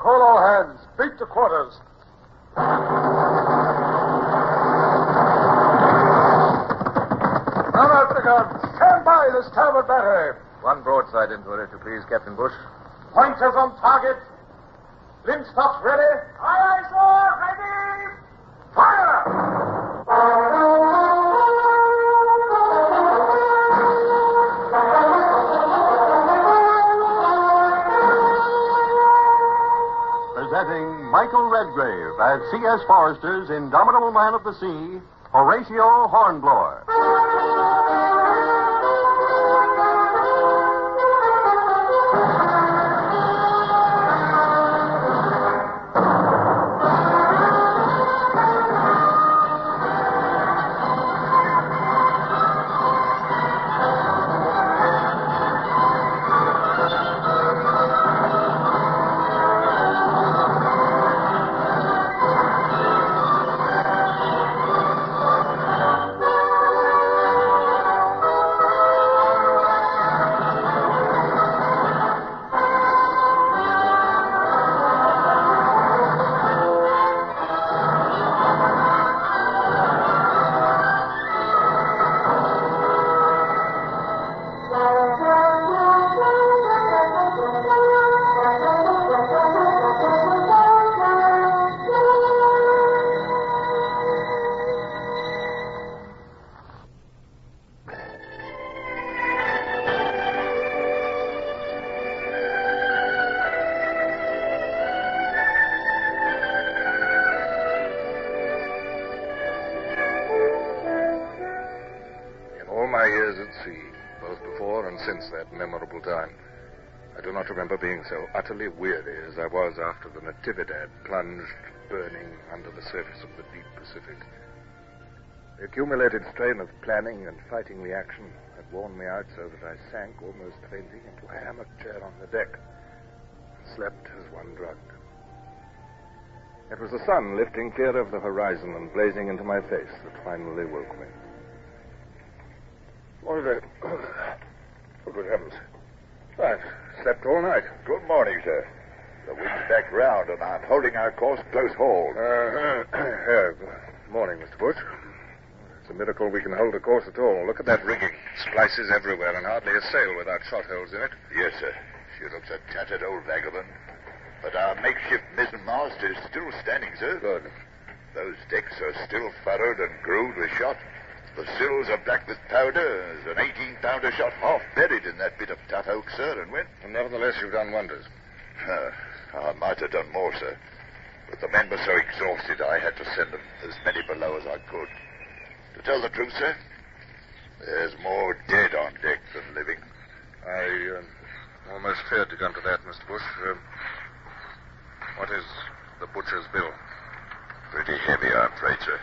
Call all hands. Beat to quarters. Now out the guns. Stand by the starboard battery. One broadside into it, if you please, Captain Bush. Pointers on target. Linstops ready. Aye, aye, sir. Ready. Fire! Presenting Michael Redgrave as C.S. Forrester's indomitable man of the sea, Horatio Hornblower. Since that memorable time, I do not remember being so utterly weary as I was after the Natividad plunged, burning, under the surface of the deep Pacific. The accumulated strain of planning and fighting the action had worn me out so that I sank almost fainting into a hammock chair on the deck and slept as one drugged. It was the sun lifting clear over the horizon and blazing into my face that finally woke me. What is it? Oh, good heavens. I've slept all night. Good morning, sir. The wind's back round, and I'm holding our course close hauled. Good morning, Mr. Bush. It's a miracle we can hold a course at all. Look at that rigging. Splices everywhere, and hardly a sail without shot holes in it. Yes, sir. She looks a tattered old vagabond. But our makeshift mizzenmast is still standing, sir. Good. Those decks are still furrowed and grooved with shot. The sills are black with powder. There's an 18-pounder shot half buried in that bit of tough oak, sir, and when... And nevertheless, you've done wonders. I might have done more, sir. But the men were so exhausted, I had to send them as many below as I could. To tell the truth, sir, there's more dead on deck than living. I almost feared to come to that, Mr. Bush. What is the butcher's bill? Pretty heavy, I'm afraid, sir.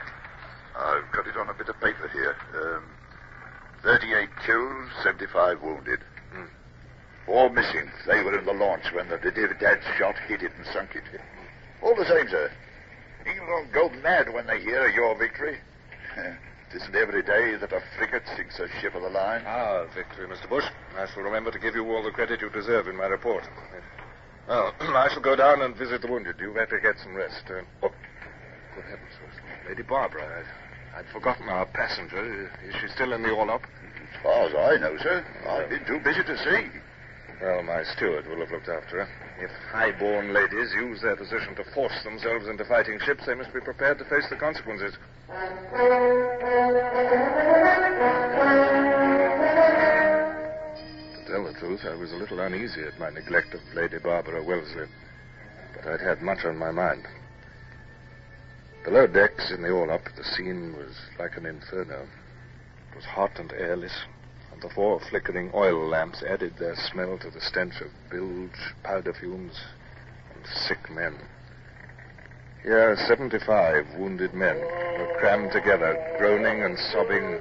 I've got it on a bit of paper here. 38 killed, 75 wounded. 4 missing. They were in the launch when the Natividad's shot hit it and sunk it. All the same, sir. England go mad when they hear of your victory. It isn't every day that a frigate sinks a ship of the line. Our victory, Mr. Bush. I shall remember to give you all the credit you deserve in my report. Well, I shall go down and visit the wounded. You better get some rest. Good heavens. Lady Barbara, I'd forgotten our passenger. Is she still in the orlop? As far as I know, sir. I've been too busy to see. Well, my steward will have looked after her. If high-born ladies use their position to force themselves into fighting ships, they must be prepared to face the consequences. To tell the truth, I was a little uneasy at my neglect of Lady Barbara Wellesley, but I'd had much on my mind. Below decks in the orlop, the scene was like an inferno. It was hot and airless, and the 4 flickering oil lamps added their smell to the stench of bilge, powder fumes, and sick men. Here, 75 wounded men were crammed together, groaning and sobbing,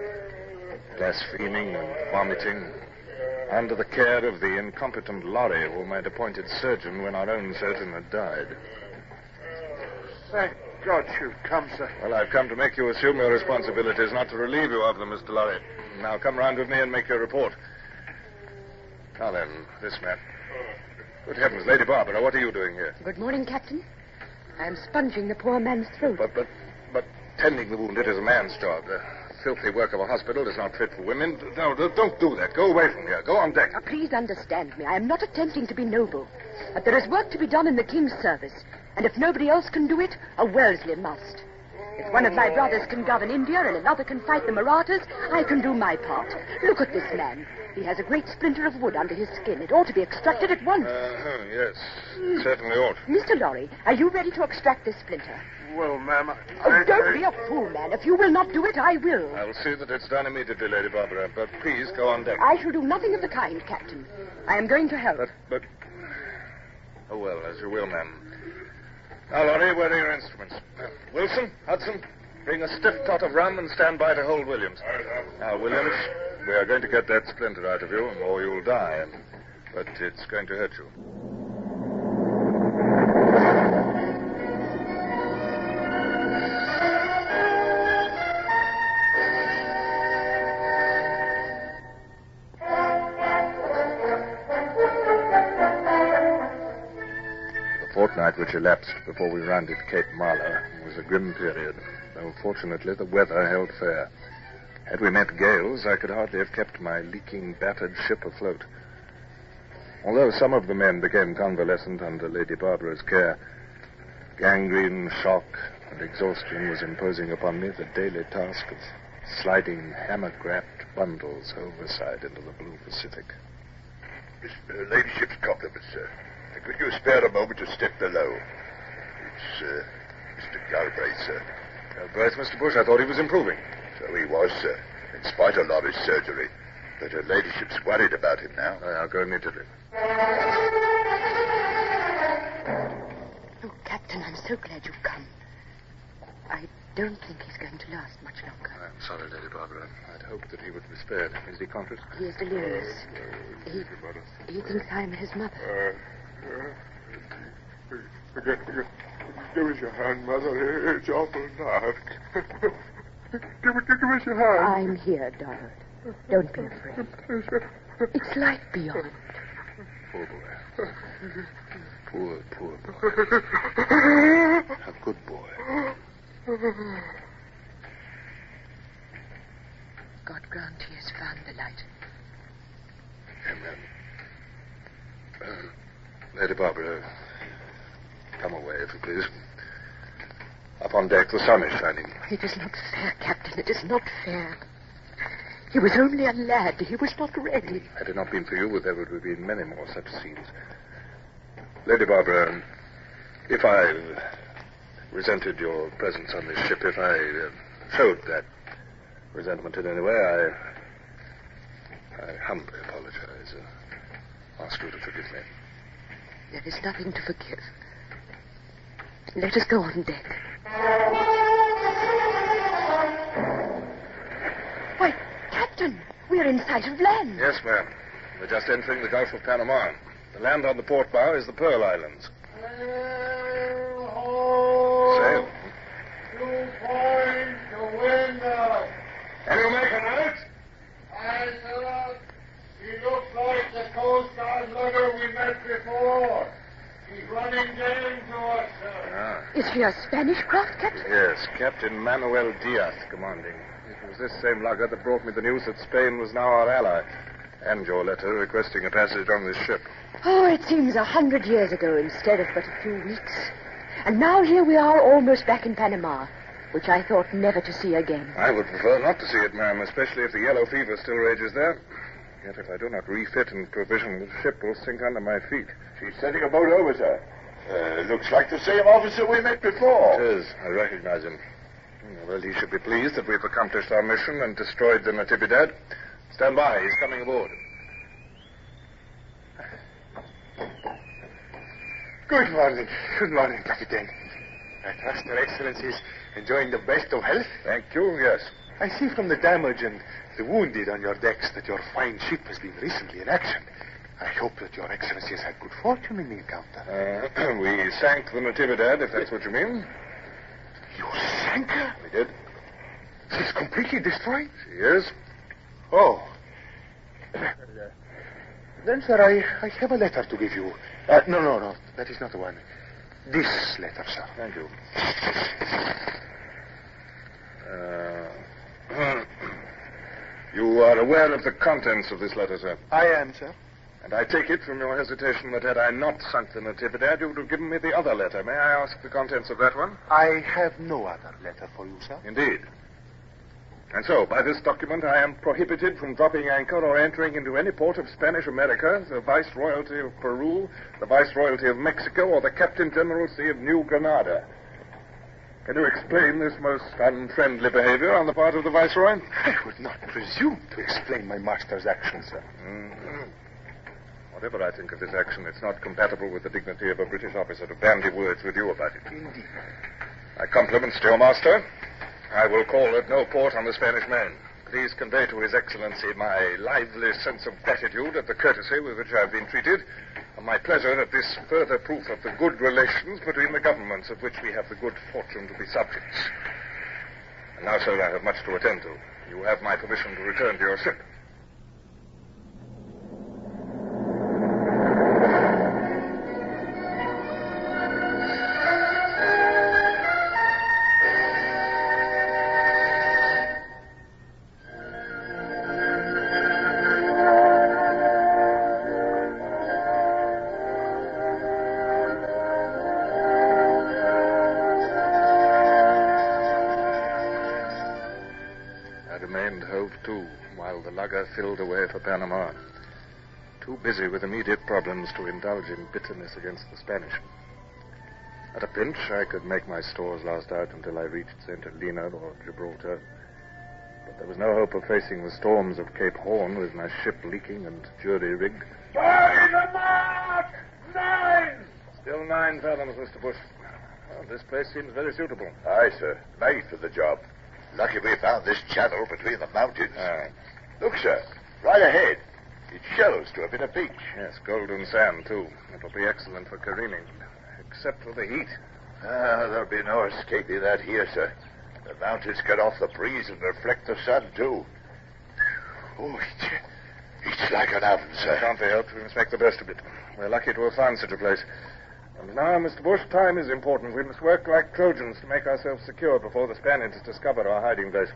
blaspheming and vomiting, under the care of the incompetent Lorry whom I'd appointed surgeon when our own surgeon had died. Thank God you've come, sir. Well, I've come to make you assume your responsibilities, not to relieve you of them, Mr. Lorry. Now, come round with me and make your report. Now then, this man. Good heavens, Lady Barbara, what are you doing here? Good morning, Captain. I am sponging the poor man's throat. But tending the wounded is a man's job. The filthy work of a hospital is not fit for women. No, don't do that. Go away from here. Go on deck. Please understand me. I am not attempting to be noble. But there is work to be done in the King's service. And if nobody else can do it, a Wellesley must. If one of my brothers can govern India and another can fight the Marathas, I can do my part. Look at this man. He has a great splinter of wood under his skin. It ought to be extracted at once. Yes, it certainly ought. Mr. Lorry, are you ready to extract this splinter? Well, ma'am, Don't be a fool, man. If you will not do it, I will. I will see that it's done immediately, Lady Barbara. But please go on deck. I shall do nothing of the kind, Captain. I am going to help. But... Oh, well, as you will, ma'am. Now, Lorry, where are your instruments? Wilson, Hudson, bring a stiff tot of rum and stand by to hold Williams. Now, Williams, we are going to get that splinter out of you, or you'll die. But it's going to hurt you. The fortnight which elapsed before we rounded Cape Marlow was a grim period, though fortunately the weather held fair. Had we met gales, I could hardly have kept my leaking, battered ship afloat. Although some of the men became convalescent under Lady Barbara's care, gangrene, shock, and exhaustion was imposing upon me the daily task of sliding hammer-grabbed bundles overside into the blue Pacific. Her ladyship's compliments, sir. Could you spare a moment to step below? It's Mr. Galbraith, sir. Galbraith, Mr. Bush, I thought he was improving. So he was, sir, in spite of Laurie's surgery. But her ladyship's worried about him now. I'll go immediately. Oh, Captain, I'm so glad you've come. I don't think he's going to last much longer. I'm sorry, Lady Barbara. I'd hoped that he would be spared. Is he conscious? He is delirious. He thinks I'm his mother. Give us your hand, Mother. It's awful dark. Give us your hand. I'm here, Donald. Don't be afraid. It's light beyond. Poor boy. Poor boy. A good boy. God grant he has found the light. Amen. Lady Barbara, come away, if you please. Up on deck, the sun is shining. It is not fair, Captain. It is not fair. He was only a lad. He was not ready. Had it not been for you, there would have been many more such scenes. Lady Barbara, if I resented your presence on this ship, if I showed that resentment in any way, I humbly apologize. Ask you to forgive me. There is nothing to forgive. Let us go on deck. Why, Captain, we're in sight of land. Yes, ma'am. We're just entering the Gulf of Panama. The land on the port bow is the Pearl Islands. Sail. 2 points to windward. Can you make it out? Aye, sir. He looks like the Coast Guard lugger we met before. He's running game to us, sir. Is she a Spanish craft, Captain? Yes, Captain Manuel Diaz commanding. It was this same lugger that brought me the news that Spain was now our ally, and your letter requesting a passage on this ship. Oh, it seems 100 years ago instead of but a few weeks. And now here we are almost back in Panama, which I thought never to see again. I would prefer not to see it, ma'am, especially if the yellow fever still rages there. Yet if I do not refit and provision, the ship will sink under my feet. She's sending a boat over, sir. Looks like the same officer we met before. It is. I recognize him. Well, he should be pleased that we've accomplished our mission and destroyed the Natividad. Stand by. He's coming aboard. Good morning. Good morning, Captain. I trust Your Excellency is enjoying the best of health. Thank you, yes. I see from the damage and the wounded on your decks that your fine ship has been recently in action. I hope that Your Excellency has had good fortune in the encounter. We sank the Natividad, if that's what you mean. You sank her? We did. She's completely destroyed? She is. Oh. Then, sir, I have a letter to give you. No. That is not the one. This letter, sir. Thank you. You are aware of the contents of this letter, sir? I am, sir. And I take it from your hesitation that had I not sunk the Natividad, you would have given me the other letter. May I ask the contents of that one? I have no other letter for you, sir. Indeed. And so, by this document, I am prohibited from dropping anchor or entering into any port of Spanish America, the Viceroyalty of Peru, the Viceroyalty of Mexico, or the Captain Generalcy of New Granada. Can you explain this most unfriendly behavior on the part of the Viceroy? I would not presume to explain my master's actions, sir. Mm-hmm. Whatever I think of this action, it's not compatible with the dignity of a British officer to bandy words with you about it. Indeed. My compliments to your master. I will call at no port on the Spanish Main. Please convey to His Excellency my lively sense of gratitude at the courtesy with which I have been treated, and my pleasure at this further proof of the good relations between the governments of which we have the good fortune to be subjects. And now, sir, I have much to attend to. You have my permission to return to your ship. Filled away for Panama. Too busy with immediate problems to indulge in bitterness against the Spanish. At a pinch, I could make my stores last out until I reached St. Helena or Gibraltar. But there was no hope of facing the storms of Cape Horn with my ship leaking and jury-rigged. By the mark! 9! Still 9 fathoms, Mr. Bush. Well, this place seems very suitable. Aye, sir. Made for the job. Lucky we found this channel between the mountains. Aye. Look, sir. Right ahead. It shows to have been a beach. Yes, golden sand, too. It'll be excellent for careening, except for the heat. There'll be no escaping that here, sir. The mountains cut off the breeze and reflect the sun, too. Oh, it's like an oven, sir. Can't be helped. We must make the best of it. We're lucky to have found such a place. And now, Mr. Bush, time is important. We must work like Trojans to make ourselves secure before the Spaniards discover our hiding place.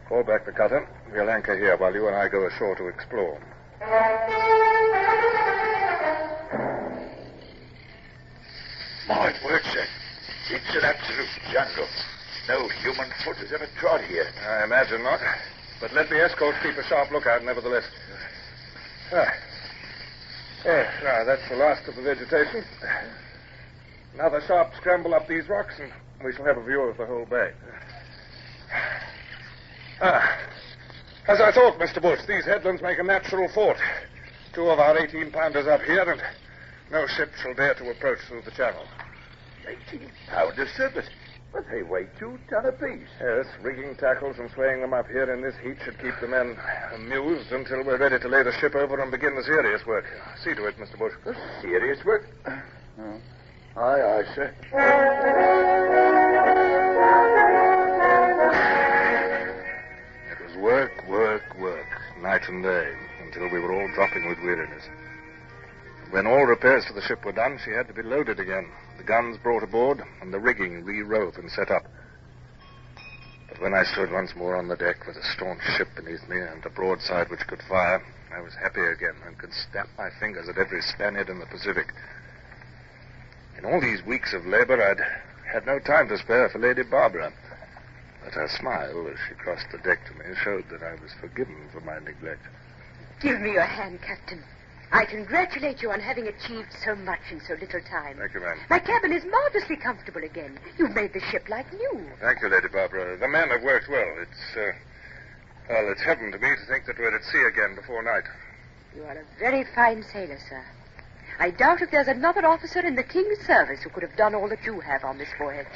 Call back the cutter. We'll anchor here while you and I go ashore to explore. My word, sir. It's an absolute jungle. No human foot has ever trod here. I imagine not. But let the escort keep a sharp lookout, nevertheless. Yes, now, that's the last of the vegetation. Another sharp scramble up these rocks, and we shall have a view of the whole bay. As I thought, Mr. Bush, these headlands make a natural fort. 2 of our 18-pounders up here, and no ship shall dare to approach through the channel. 18-pounders, sir, but they weigh 2 ton apiece. Yes, rigging tackles and swaying them up here in this heat should keep the men amused until we're ready to lay the ship over and begin the serious work. See to it, Mr. Bush. The serious work? Aye, sir. Work, night and day, until we were all dropping with weariness. When all repairs to the ship were done, she had to be loaded again, the guns brought aboard, and the rigging re-rove and set up. But when I stood once more on the deck with a staunch ship beneath me and a broadside which could fire, I was happy again and could snap my fingers at every Spaniard in the Pacific. In all these weeks of labor, I'd had no time to spare for Lady Barbara. But her smile, as she crossed the deck to me, showed that I was forgiven for my neglect. Give me your hand, Captain. I congratulate you on having achieved so much in so little time. Thank you, ma'am. My cabin is marvelously comfortable again. You've made the ship like new. Thank you, Lady Barbara. The men have worked well. It's heaven to me to think that we're at sea again before night. You are a very fine sailor, sir. I doubt if there's another officer in the King's service who could have done all that you have on this voyage.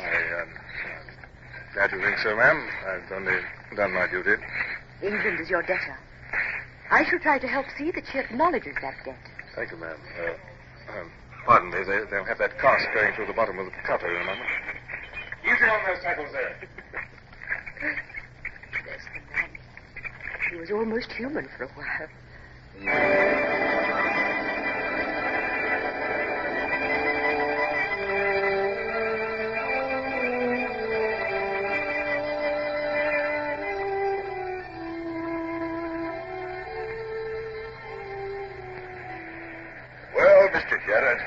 Glad you think so, ma'am. I've only done my duty. England is your debtor. I shall try to help see that she acknowledges that debt. Thank you, ma'am. Pardon me. They'll have that cask going through the bottom of the cutter, remember? Easy on those tackles there. There's the man. He was almost human for a while. Sheriff,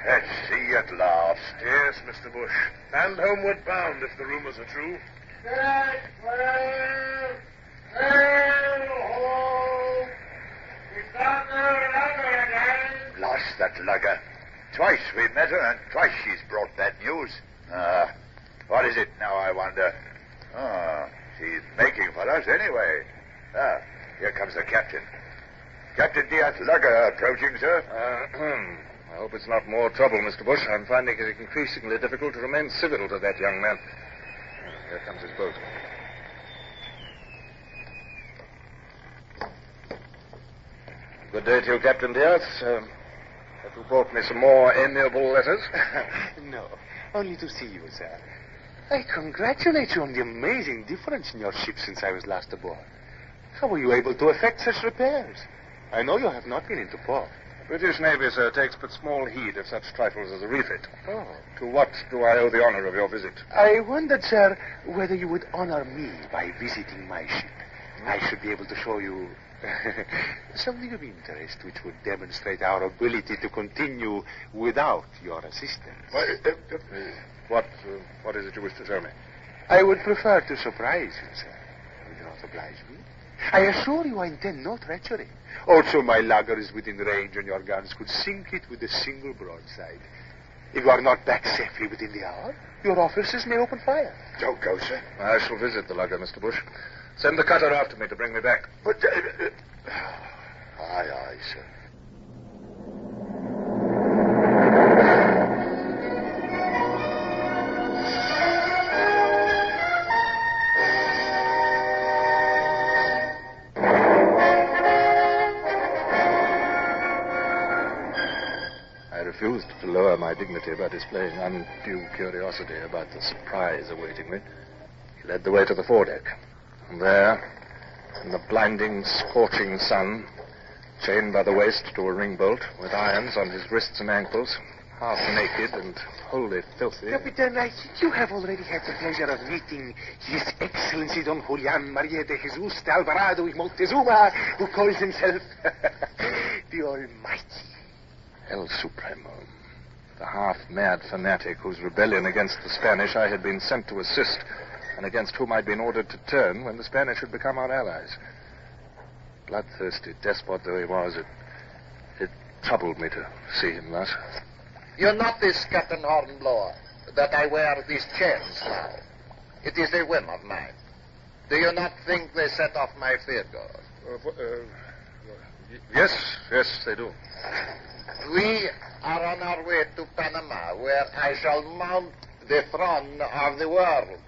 at sea at last. Yes, Mr. Bush. And homeward bound, if the rumors are true. Sail home. It's on the lugger again. Lost that lugger. Twice we met her, and twice she's brought that news. What is it now, I wonder? She's making for us anyway. Here comes the captain. Captain Diaz lugger approaching, sir. I hope it's not more trouble, Mr. Bush. I'm finding it increasingly difficult to remain civil to that young man. Here comes his boat. Good day to you, Captain Diaz. Have you brought me some more amiable letters? No, only to see you, sir. I congratulate you on the amazing difference in your ship since I was last aboard. How were you able to effect such repairs? I know you have not been into port. The British Navy, sir, takes but small heed of such trifles as a refit. Oh. To what do I owe the honor of your visit? I wondered, sir, whether you would honor me by visiting my ship. I should be able to show you something of interest which would demonstrate our ability to continue without your assistance. What is it you wish to tell me? I would prefer to surprise you, sir. Will you not oblige me? I assure you I intend no treachery. Also, my lugger is within range, and your guns could sink it with a single broadside. If you are not back safely within the hour, your officers may open fire. Don't go, sir. I shall visit the lugger, Mr. Bush. Send the cutter after me to bring me back. But, aye, sir. I refused to lower my dignity by displaying undue curiosity about the surprise awaiting me. He led the way to the foredeck. And there, in the blinding, scorching sun, chained by the waist to a ring bolt, with irons on his wrists and ankles, half naked and wholly filthy. Captain, I think you have already had the pleasure of meeting His Excellency Don Julian Maria de Jesus de Alvarado y Montezuma, who calls himself the Almighty. El Supremo, the half-mad fanatic whose rebellion against the Spanish I had been sent to assist, and against whom I'd been ordered to turn when the Spanish had become our allies. Bloodthirsty despot though he was, it troubled me to see him thus. You notice, Captain Hornblower, that I wear these chains now. It is a whim of mine. Do you not think they set off my figure? Yes, they do. We are on our way to Panama, where I shall mount the throne of the world.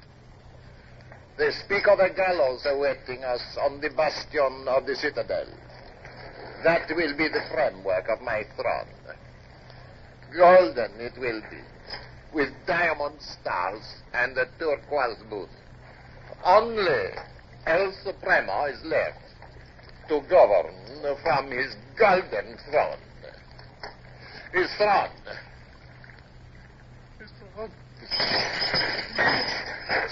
They speak of a gallows awaiting us on the bastion of the citadel. That will be the framework of my throne. Golden it will be, with diamond stars and a turquoise boot. Only El Supremo is left to govern from his golden throne. His throne. His throne.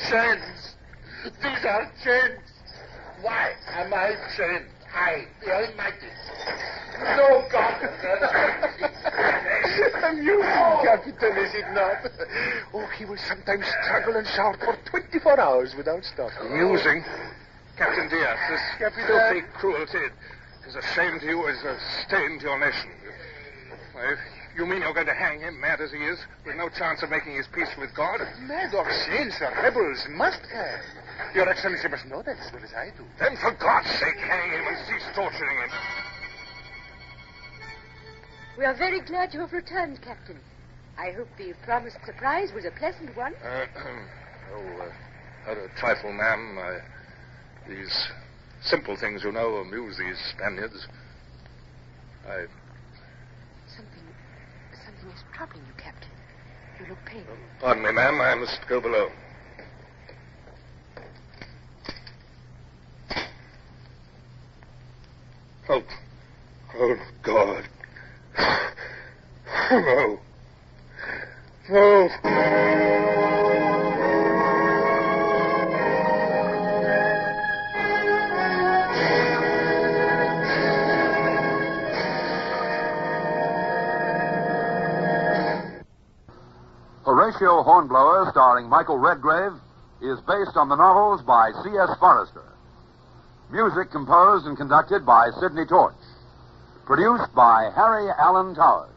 Chains. These are chains. Why am I chained? I, the Almighty. No God. Amusing, Captain, is it not? Oh, he will sometimes struggle and shout for 24 hours without stopping. Amusing? Captain Diaz, this filthy cruelty is a shame to you, is a stain to your nation. You mean you're going to hang him, mad as he is, with no chance of making his peace with God? Mad or sane, sir, rebels must hang. Your Excellency must know that as well as I do. Then for God's sake, hang him and cease torturing him. We are very glad you have returned, Captain. I hope the promised surprise was a pleasant one. A trifle, ma'am. These simple things, you know, amuse these Spaniards. Something is troubling you, Captain. You look pale. Pardon me, ma'am. I must go below. Oh, God. No. Horatio Hornblower, starring Michael Redgrave, is based on the novels by C.S. Forrester. Music composed and conducted by Sidney Torch. Produced by Harry Allen Towers.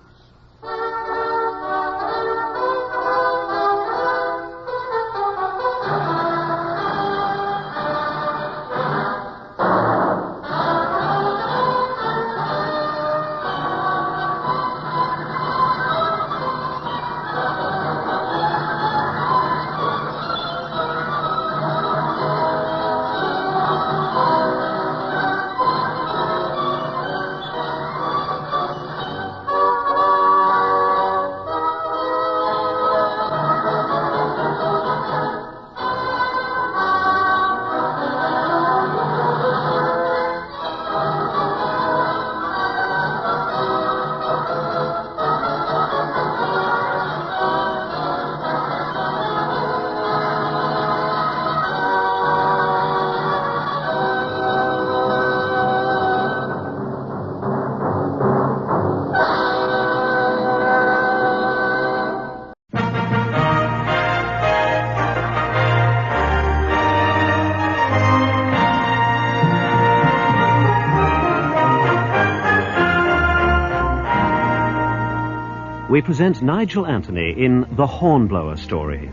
We present Nigel Anthony in The Hornblower Story,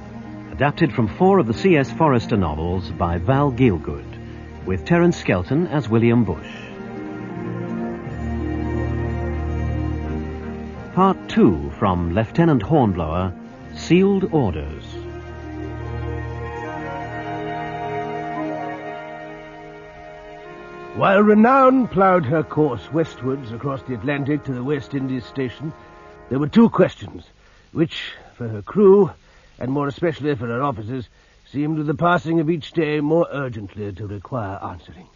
adapted from 4 of the C.S. Forrester novels by Val Gielgud, with Terence Skelton as William Bush. Part 2 from Lieutenant Hornblower, Sealed Orders. While Renown ploughed her course westwards across the Atlantic to the West Indies station, there were 2 questions, which, for her crew, and more especially for her officers, seemed with the passing of each day more urgently to require answering.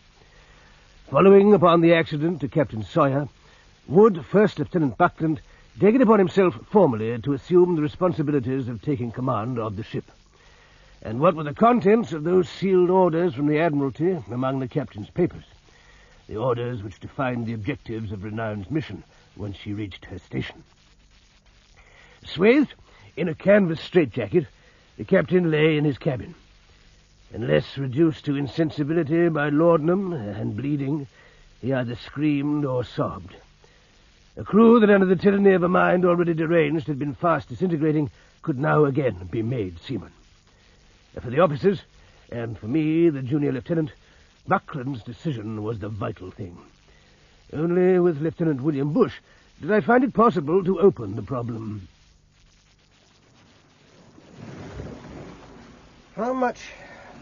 Following upon the accident to Captain Sawyer, would First Lieutenant Buckland take it upon himself formally to assume the responsibilities of taking command of the ship? And what were the contents of those sealed orders from the Admiralty among the captain's papers? The orders which defined the objectives of Renown's mission once she reached her station. Swathed in a canvas straitjacket, the captain lay in his cabin. Unless reduced to insensibility by laudanum and bleeding, he either screamed or sobbed. A crew that, under the tyranny of a mind already deranged, had been fast disintegrating, could now again be made seamen. For the officers, and for me, the junior lieutenant, Buckland's decision was the vital thing. Only with Lieutenant William Bush did I find it possible to open the problem. How much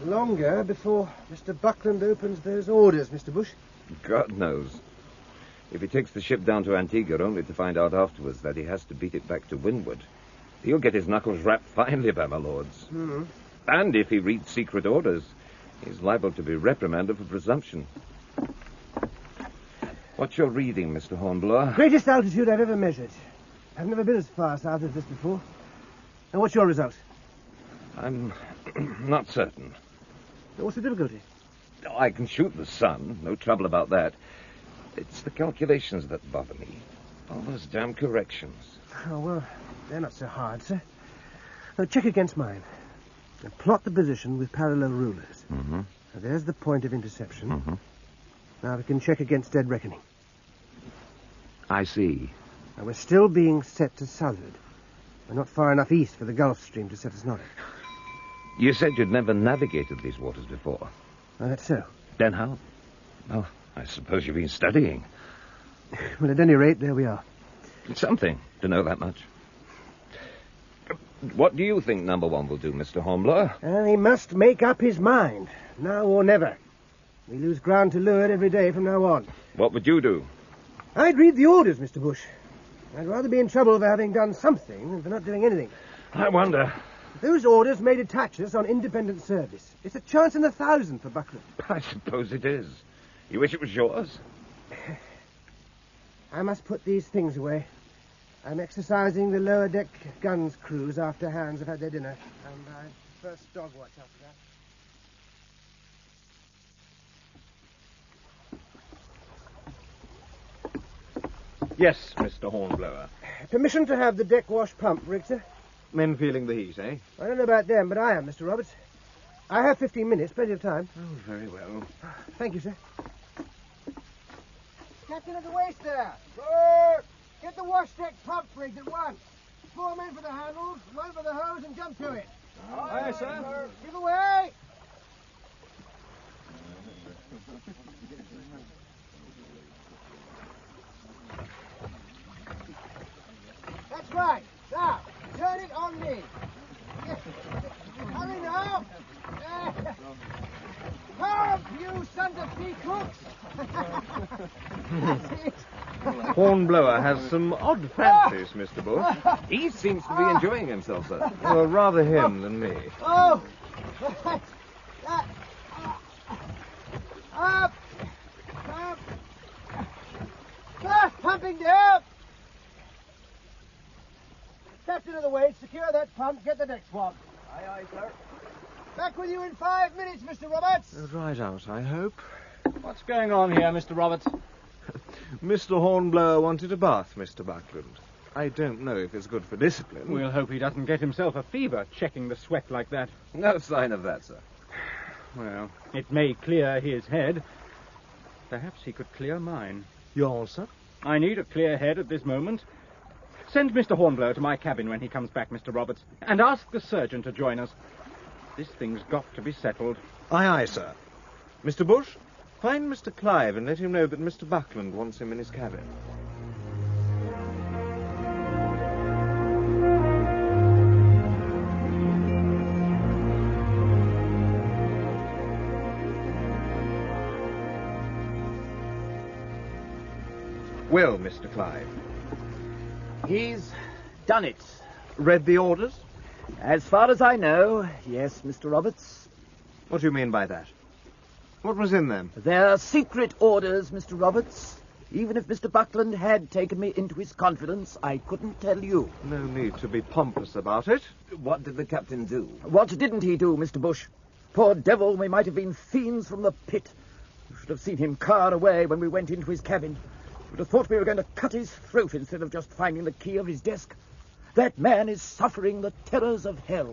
longer before Mr. Buckland opens those orders, Mr. Bush? God knows. If he takes the ship down to Antigua only to find out afterwards that he has to beat it back to windward, he'll get his knuckles rapped finely by my lords. Hmm. And if he reads secret orders, he's liable to be reprimanded for presumption. What's your reading, Mr. Hornblower? Greatest altitude I've ever measured. I've never been as far south as this before. And what's your result? I'm not certain. What's the difficulty? I can shoot the sun. No trouble about that. It's the calculations that bother me. All those damn corrections. Oh, well, they're not so hard, sir. Now, check against mine. Now, plot the position with parallel rulers. Mm-hmm. Now, there's the point of interception. Mm-hmm. Now we can check against dead reckoning. I see. Now, we're still being set to southward. We're not far enough east for the Gulf Stream to set us north. You said you'd never navigated these waters before. Oh, that's so. Then how? Well, I suppose you've been studying. Well, at any rate, there we are. It's something to know that much. What do you think number 1 will do, Mr. Hornblower? He must make up his mind, now or never. We lose ground to leeward every day from now on. What would you do? I'd read the orders, Mr. Bush. I'd rather be in trouble for having done something than for not doing anything. I wonder. If those orders may detach us on independent service, it's a chance in 1,000 for Buckland. I suppose it is. You wish it was yours? I must put these things away. I'm exercising the lower deck guns crews after hands have had their dinner. And first dog watch after that. Yes, Mr. Hornblower. Permission to have the deck wash pump, Richter. Men feeling the heat, eh? I don't know about them, but I am, Mr. Roberts. I have 15 minutes, plenty of time. Oh, very well. Thank you, sir. Captain of the waist there. Sir! Get the wash deck pump rigged at once. 4 men for the handles, 1 for the hose, and jump to it. Aye, sir. Give away! That's right. Now, turn it on me. Hurry now. Help, you sons of peacocks. That's it. Hornblower has some odd fancies, Mr. Bush. He seems to be enjoying himself, sir. Well, rather him than me. Oh! Up! Up! Fast pumping down! Captain of the weight, secure that pump, get the deck swab. Aye, aye, sir. Back with you in 5 minutes, Mr. Roberts. Right out, I hope. What's going on here, Mr. Roberts? Mr. Hornblower wanted a bath, Mr. Buckland. I don't know if it's good for discipline. We'll hope he doesn't get himself a fever checking the sweat like that. No sign of that, sir. Well, it may clear his head. Perhaps he could clear mine. Yours, sir? I need a clear head at this moment. Send Mr. Hornblower to my cabin when he comes back, Mr. Roberts, and ask the surgeon to join us. This thing's got to be settled. Aye, aye, sir. Mr. Bush, find Mr. Clive and let him know that Mr. Buckland wants him in his cabin. Well, Mr. Clive. He's done it. Read the orders? As far as I know, yes, Mr. Roberts. What do you mean by that? What was in them? They're secret orders, Mr. Roberts. Even if Mr. Buckland had taken me into his confidence, I couldn't tell you. No need to be pompous about it. What did the captain do? What didn't he do, Mr. Bush? Poor devil, we might have been fiends from the pit. You should have seen him car away when we went into his cabin. You would have thought we were going to cut his throat instead of just finding the key of his desk. That man is suffering the terrors of hell.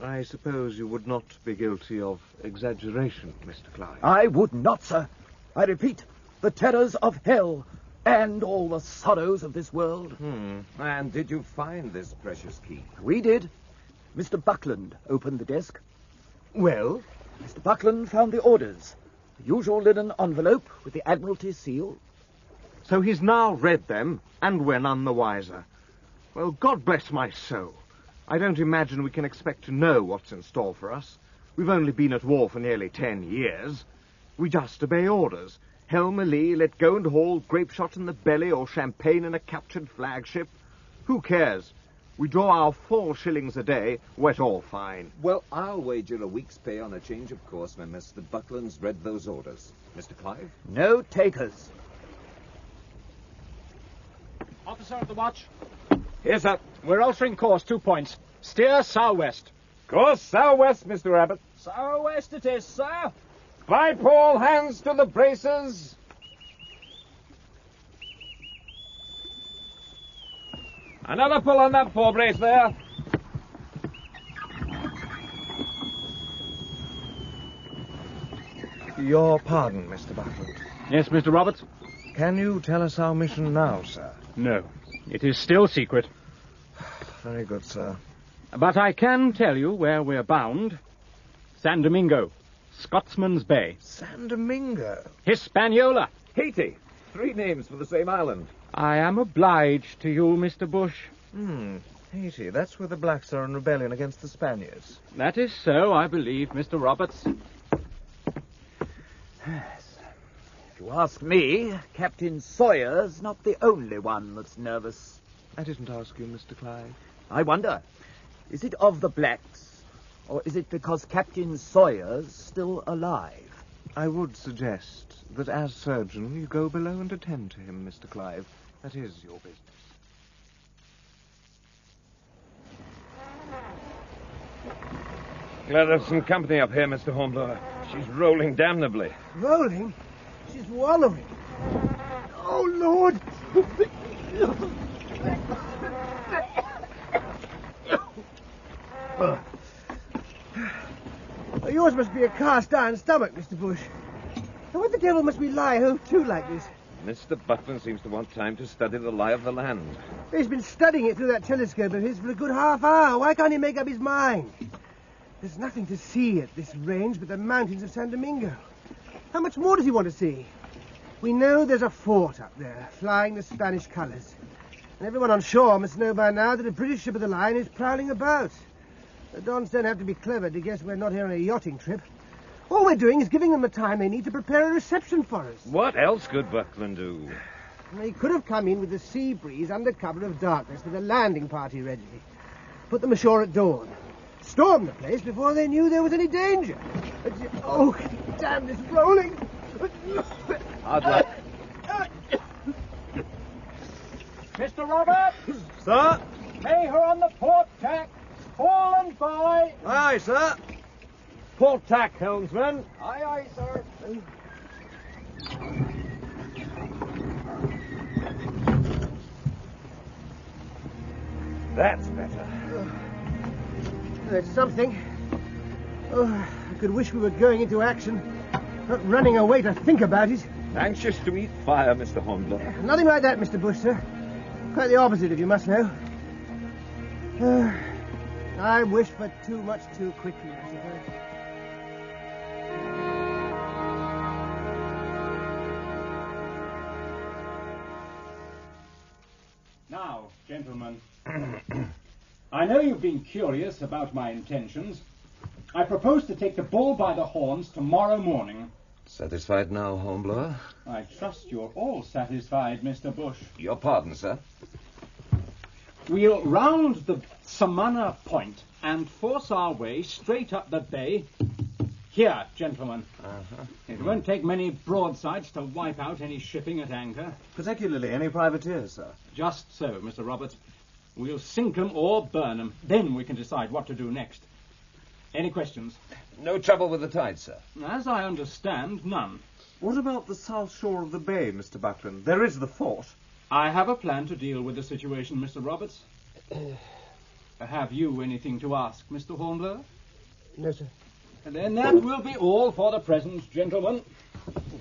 I suppose you would not be guilty of exaggeration, Mr. Clive. I would not, sir. I repeat, the terrors of hell and all the sorrows of this world. And did you find this precious key? We did. Mr. Buckland opened the desk. Well? Mr. Buckland found the orders. The usual linen envelope with the Admiralty seal. So he's now read them, and we're none the wiser. Well, God bless my soul. I don't imagine we can expect to know what's in store for us. We've only been at war for nearly 10 years. We just obey orders. Helm a lee, let go and haul, grape shot in the belly, or champagne in a captured flagship. Who cares? We draw our 4 shillings a day, wet or fine. Well, I'll wager a week's pay on a change of course when Mr. Buckland's read those orders. Mr. Clive? No takers. Officer of the watch. Yes, sir. We're altering course 2 points. Steer southwest. Course southwest, Mr. Abbott. Southwest it is, sir. Pipe all hands to the braces. Another pull on that forebrace there. Your pardon, Mr. Buckland. Yes, Mr. Roberts? Can you tell us our mission now, sir? No. It is still secret. Very good, sir. But I can tell you where we're bound. San Domingo. Scotsman's Bay. San Domingo? Hispaniola. Haiti. 3 names for the same island. I am obliged to you, Mr. Bush. Haiti. That's where the blacks are in rebellion against the Spaniards. That is so, I believe, Mr. Roberts. Yes. If you ask me, Captain Sawyer's not the only one that's nervous. I didn't ask you, Mr. Clive. I wonder, is it of the blacks, or is it because Captain Sawyer's still alive? I would suggest that as surgeon you go below and attend to him, Mr. Clive. That is your business. Glad to have some company up here, Mr. Hornblower. She's rolling damnably. Rolling? She's wallowing. Oh, Lord! Yours must be a cast-iron stomach, Mr. Bush. Now, what the devil must we lie hove to like this? Mr. Buckland seems to want time to study the lie of the land. He's been studying it through that telescope of his for a good half hour. Why can't he make up his mind? There's nothing to see at this range but the mountains of San Domingo. How much more does he want to see? We know there's a fort up there, flying the Spanish colours. And everyone on shore must know by now that a British ship of the line is prowling about. The Dons don't have to be clever to guess we're not here on a yachting trip. All we're doing is giving them the time they need to prepare a reception for us. What else could Buckland do? They could have come in with the sea breeze under cover of darkness with a landing party ready. Put them ashore at dawn. Storm the place before they knew there was any danger. Oh, damn this rolling. Hard luck. Mr. Roberts! Sir? Lay her on the port tack. Fall and by. Aye, sir. Port tack, helmsman. Aye, aye, sir. That's better. That's something. Oh, I could wish we were going into action, not running away to think about it. Anxious to eat fire, Mr. Hornblower. Nothing like that, Mr. Bush, sir. Quite the opposite, if you must know. I wish for too much too quickly, I suppose. Now, gentlemen, I know you've been curious about my intentions. I propose to take the bull by the horns tomorrow morning. Satisfied now, Hornblower? I trust you're all satisfied, Mr. Bush. Your pardon, sir. We'll round the Samana Point and force our way straight up the bay. Here, gentlemen. Uh-huh. It won't take many broadsides to wipe out any shipping at anchor. Particularly any privateers, sir. Just so, Mr. Roberts. We'll sink 'em or burn 'em. Then we can decide what to do next. Any questions? No trouble with the tide, sir. As I understand, none. What about the south shore of the bay, Mr. Buckland? There is the fort. I have a plan to deal with the situation, Mr. Roberts. Have you anything to ask, Mr. Hornblower? No, sir. And then that will be all for the present, gentlemen.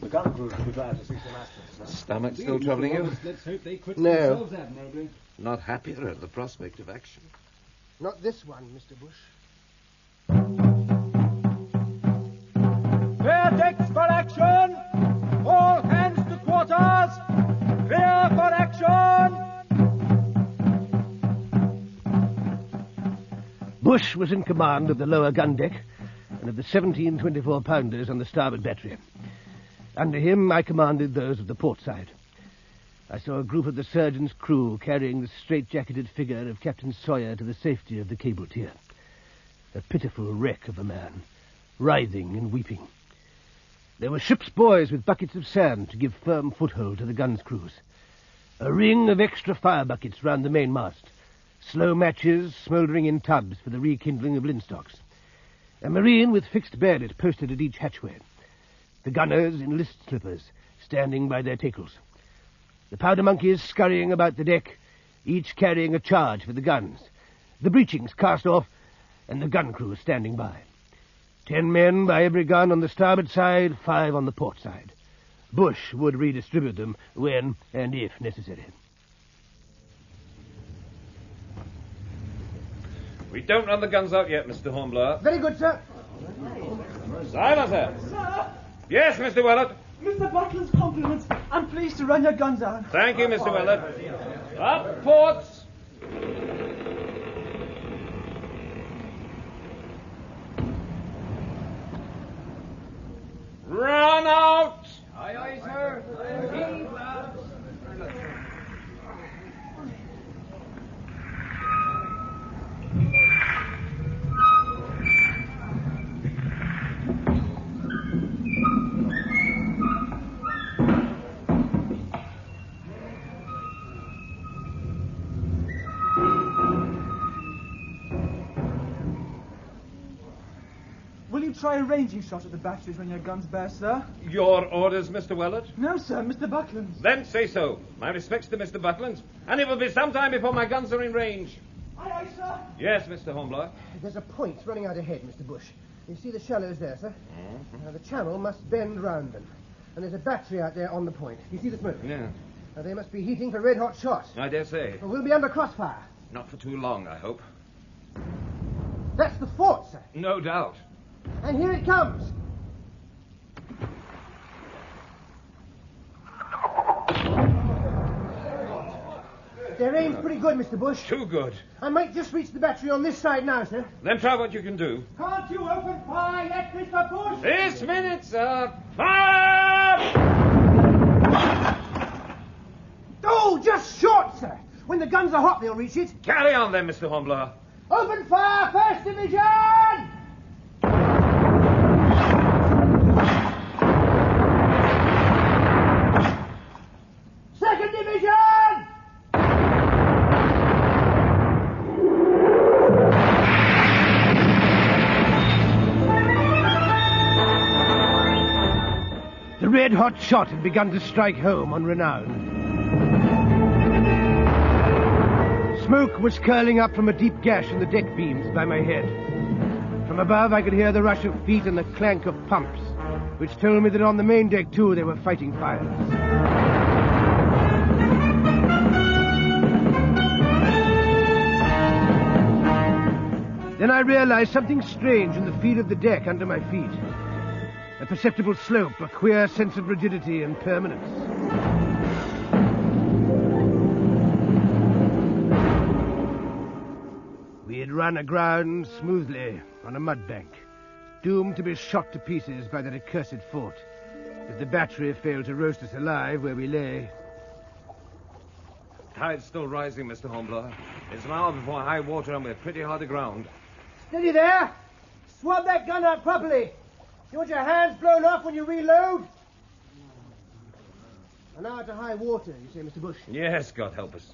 The gun crew will be glad to see some masters, sir. Stomach still troubling you? Let's hope they quit No. themselves admirably. Not happier at the prospect of action. Not this one, Mr. Bush. Clear decks for action! All hands to quarters! Clear for action! Bush was in command of the lower gun deck and of the 17 24-pounders on the starboard battery. Under him, I commanded those of the port side. I saw a group of the surgeon's crew carrying the straight-jacketed figure of Captain Sawyer to the safety of the cable tier. A pitiful wreck of a man, writhing and weeping. There were ship's boys with buckets of sand to give firm foothold to the gun's crews. A ring of extra fire buckets round the mainmast. Slow matches smouldering in tubs for the rekindling of linstocks. A marine with fixed bayonet posted at each hatchway. The gunners in list slippers, standing by their tackles. The powder monkeys scurrying about the deck, each carrying a charge for the guns. The breechings cast off, and the gun crew standing by. 10 men by every gun on the starboard side, 5 on the port side. Bush would redistribute them when and if necessary. We don't run the guns out yet, Mr. Hornblower. Very good, sir. Silence, sir. Sir! Yes, Mr. Willett. Mr. Buckland's compliments. I'm pleased to run your guns out. Thank you, Mr. Willett. Up ports. Run out! Aye, aye, sir. Will you try a ranging shot at the batteries when your guns burst, sir? Your orders, Mr. Willett? No, sir, Mr. Buckland's. Then say so. My respects to Mr. Buckland, and it will be some time before my guns are in range. Aye, aye, sir. Yes, Mr. Hornblower. There's a point running out ahead, Mr. Bush. You see the shallows there, sir? Mm-hmm. Now, the channel must bend round them. And there's a battery out there on the point. You see the smoke? Yeah. Now, they must be heating for red-hot shot. I dare say. Well, we'll be under crossfire. Not for too long, I hope. That's the fort, sir. No doubt. And here it comes. Their aim's pretty good, Mr. Bush. Too good. I might just reach the battery on this side now, sir. Then try what you can do. Can't you open fire yet, Mr. Bush? This minute, sir. Fire! Oh, just short, sir. When the guns are hot, they'll reach it. Carry on then, Mr. Hornblower. Open fire, 1st Division! Second Division! The red-hot shot had begun to strike home on Renown. Smoke was curling up from a deep gash in the deck beams by my head. From above, I could hear the rush of feet and the clank of pumps, which told me that on the main deck, too, they were fighting fires. Then I realized something strange in the feel of the deck under my feet. A perceptible slope, a queer sense of rigidity and permanence. We had run aground smoothly on a mud bank, doomed to be shot to pieces by that accursed fort, if the battery failed to roast us alive where we lay. Tide's still rising, Mr. Hornblower. It's an hour before high water and we're pretty hard aground. Steady there! Swab that gun out properly. You want your hands blown off when you reload? An hour to high water, you say, Mr. Bush? Yes, God help us.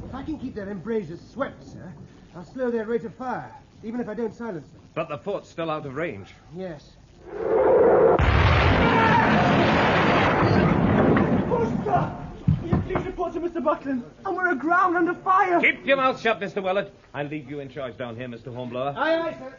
If I can keep their embrasures swept, sir, I'll slow their rate of fire, even if I don't silence them. But the fort's still out of range. Yes. Buster! Will you please report to Mr. Buckland? And we're aground under fire. Keep your mouth shut, Mr. Willett. I'll leave you in charge down here, Mr. Hornblower. Aye, aye, sir.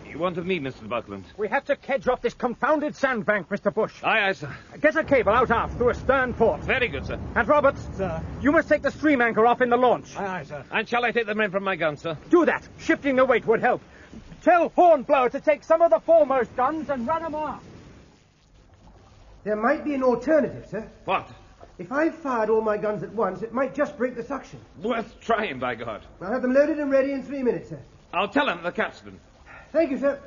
You want of me, Mr. Buckland? We have to kedge off this confounded sandbank, Mr. Bush. Aye, aye, sir. Get a cable out aft through a stern port. Very good, sir. And Roberts, Sir. you must take the stream anchor off in the launch. Aye, aye, sir. And shall I take the men from my gun, sir? Do that. Shifting the weight would help. Tell Hornblower to take some of the foremost guns and run them off. There might be an alternative, sir. What? If I fired all my guns at once, it might just break the suction. Worth trying, by God. I'll have them loaded and ready in 3 minutes, sir. I'll tell him, the capstan. Thank you, sir.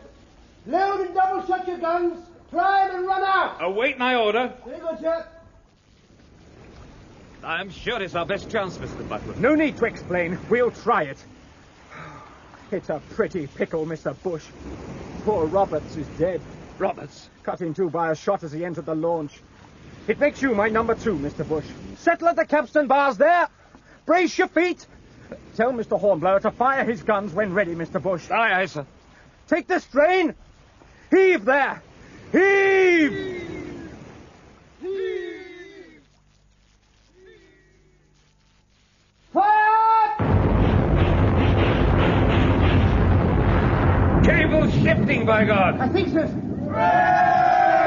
Load and double shut your guns. Climb and run out. Await my order. Very good, sir. I'm sure it's our best chance, Mr. Buckland. No need to explain. We'll try it. It's a pretty pickle, Mr. Bush. Poor Roberts is dead. Roberts? Cut in two by a shot as he entered the launch. It makes you my number 2, Mr. Bush. Settle at the capstan bars there. Brace your feet. Tell Mr. Hornblower to fire his guns when ready, Mr. Bush. Aye, aye, sir. Take the strain. Heave there. Heave! Fire! Cable shifting, by God. I think so.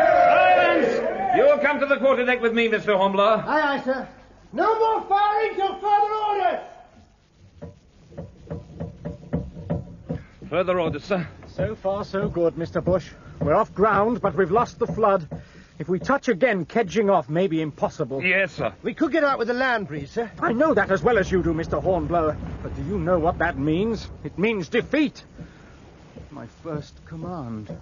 Silence! You'll come to the quarterdeck with me, Mr. Hornblower. Aye, aye, sir. No more firing till further orders. Further orders, sir. So far, so good, Mr. Bush. We're off ground, but we've lost the flood. If we touch again, kedging off may be impossible. Yes, sir. We could get out with a land breeze, sir. I know that as well as you do, Mr. Hornblower. But do you know what that means? It means defeat. My first command.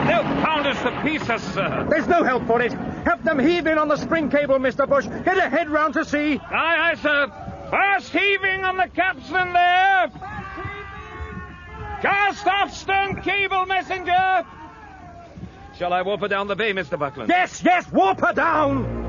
They'll pound us to pieces, sir. There's no help for it. Have them heave in on the spring cable, Mr. Bush. Get a head round to sea. Aye, aye, sir. Fast heaving on the capstan there. Cast off stern cable, messenger. Shall I warp her down the bay, Mr. Buckland? Yes, yes, warp her down.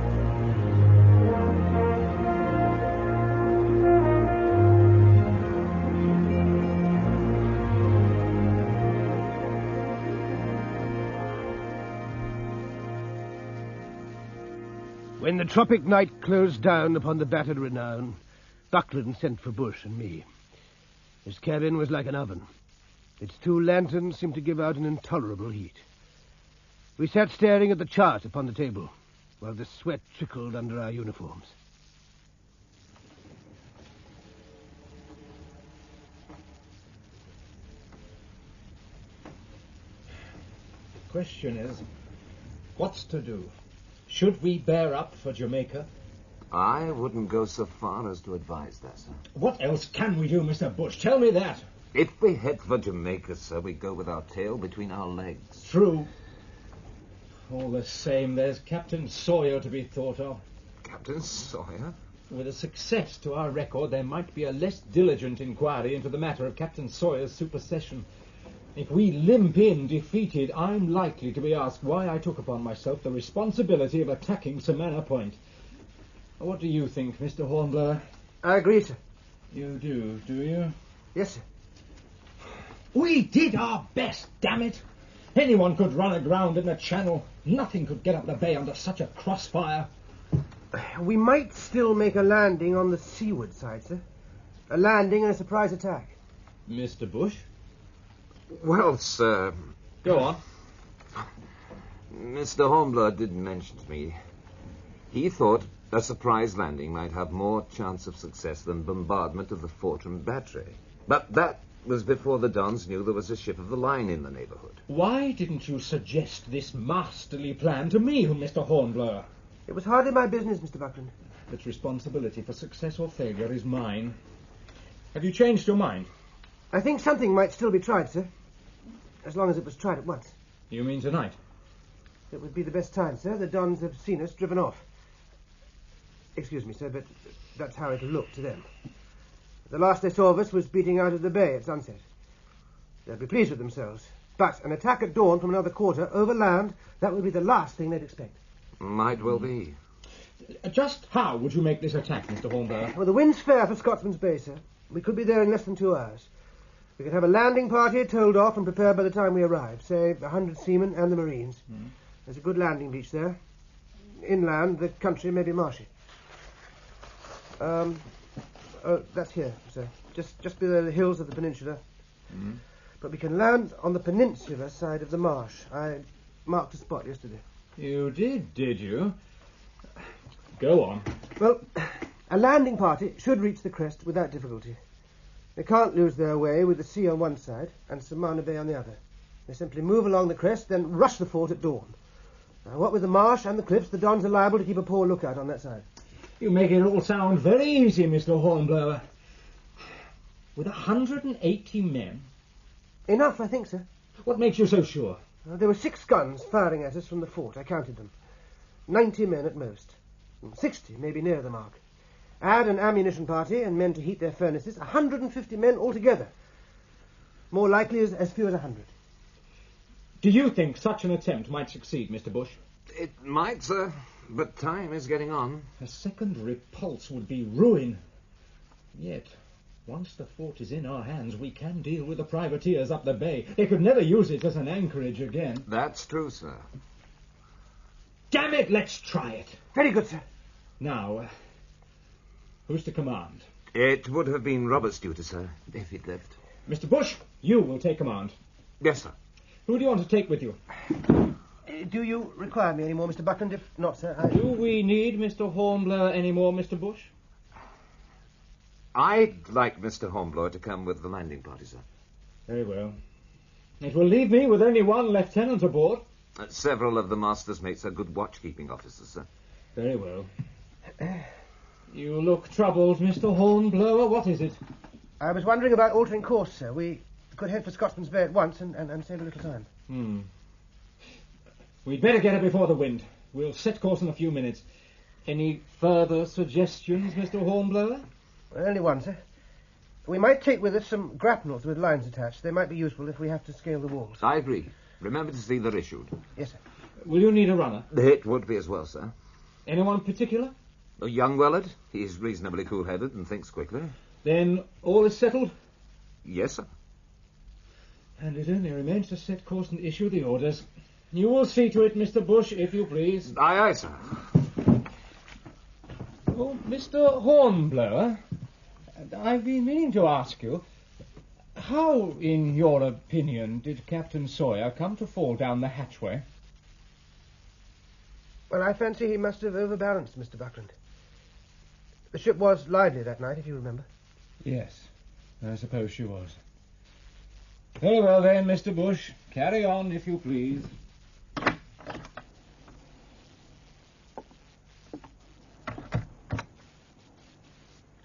When the tropic night closed down upon the battered Renown, Buckland sent for Bush and me. His cabin was like an oven. Its 2 lanterns seemed to give out an intolerable heat. We sat staring at the chart upon the table, while the sweat trickled under our uniforms. The question is, what's to do? Should we bear up for Jamaica? I wouldn't go so far as to advise that, sir. What else can we do, Mr. Bush? Tell me that. If we head for Jamaica, sir, we go with our tail between our legs. True. All the same, there's Captain Sawyer to be thought of. Captain Sawyer? With a success to our record, there might be a less diligent inquiry into the matter of Captain Sawyer's supersession. If we limp in defeated, I'm likely to be asked why I took upon myself the responsibility of attacking Samana Point. What do you think, Mr. Hornblower? I agree, sir. You do you? Yes, sir. We did our best, damn it! Anyone could run aground in the channel. Nothing could get up the bay under such a crossfire. We might still make a landing on the seaward side, sir. A landing and a surprise attack. Mr. Bush? Well, sir... Go on. Mr. Hornblower did mention to me. He thought a surprise landing might have more chance of success than bombardment of the fort and battery. But that was before the Dons knew there was a ship of the line in the neighborhood. Why didn't you suggest this masterly plan to me, Mr. Hornblower? It was hardly my business, Mr. Buckland. Its responsibility for success or failure is mine. Have you changed your mind? I think something might still be tried, sir. As long as it was tried at once. You mean tonight? It would be the best time, sir. The Dons have seen us driven off. Excuse me, sir, but that's how it'll look to them. The last they saw of us was beating out of the bay at sunset. They'll be pleased with themselves. But an attack at dawn from another quarter, over land, that would be the last thing they'd expect. Might well be. Just how would you make this attack, Mr. Hornblower? Well, the wind's fair for Scotsman's Bay, sir. We could be there in less than 2 hours. We could have a landing party told off and prepared by the time we arrive. Say, 100 seamen and the Marines. There's a good landing beach there. Inland, the country may be marshy. That's here, sir. Just below the hills of the peninsula. But we can land on the peninsula side of the marsh. I marked a spot yesterday. You did you? Go on. Well, a landing party should reach the crest without difficulty. They can't lose their way with the sea on one side and Samana Bay on the other. They simply move along the crest, then rush the fort at dawn. Now, what with the marsh and the cliffs, the Dons are liable to keep a poor lookout on that side. You make it all sound very easy, Mr. Hornblower. With 180 men? Enough, I think, sir. What makes you so sure? There were 6 guns firing at us from the fort. I counted them. 90 men at most. 60, maybe near the mark. Add an ammunition party and men to heat their furnaces. 150 men altogether. More likely as few as 100. Do you think such an attempt might succeed, Mr. Bush? It might, sir, but time is getting on. A second repulse would be ruin. Yet, once the fort is in our hands, we can deal with the privateers up the bay. They could never use it as an anchorage again. That's true, sir. Damn it, let's try it. Very good, sir. Now, who's to command? It would have been Robert's duty, sir, if he'd lived. Mr. Bush, you will take command. Yes, sir. Who do you want to take with you? Do you require me any more, Mr. Buckland? If not, sir, Do we need Mr. Hornblower any more, Mr. Bush? I'd like Mr. Hornblower to come with the landing party, sir. Very well. It will leave me with only 1 lieutenant aboard. Several of the master's mates are good watch-keeping officers, sir. Very well. You look troubled, Mr. Hornblower. What is it? I was wondering about altering course, sir. We could head for Scotsman's Bay at once and save a little time. We'd better get it before the wind. We'll set course in a few minutes. Any further suggestions, Mr. Hornblower? Well, only one, sir. We might take with us some grapnels with lines attached. They might be useful if we have to scale the walls. I agree. Remember to see they're issued. Yes, sir. Will you need a runner? It would be as well, sir. Anyone particular? Young Wellard. He's reasonably cool-headed and thinks quickly. Then all is settled? Yes, sir. And it only remains to set course and issue the orders. You will see to it, Mr. Bush, if you please. Aye, aye, sir. Oh, Mr. Hornblower, I've been meaning to ask you, how, in your opinion, did Captain Sawyer come to fall down the hatchway? Well, I fancy he must have overbalanced, Mr. Buckland. The ship was lively that night, if you remember. Yes, I suppose she was. Very well then, Mr. Bush. Carry on, if you please.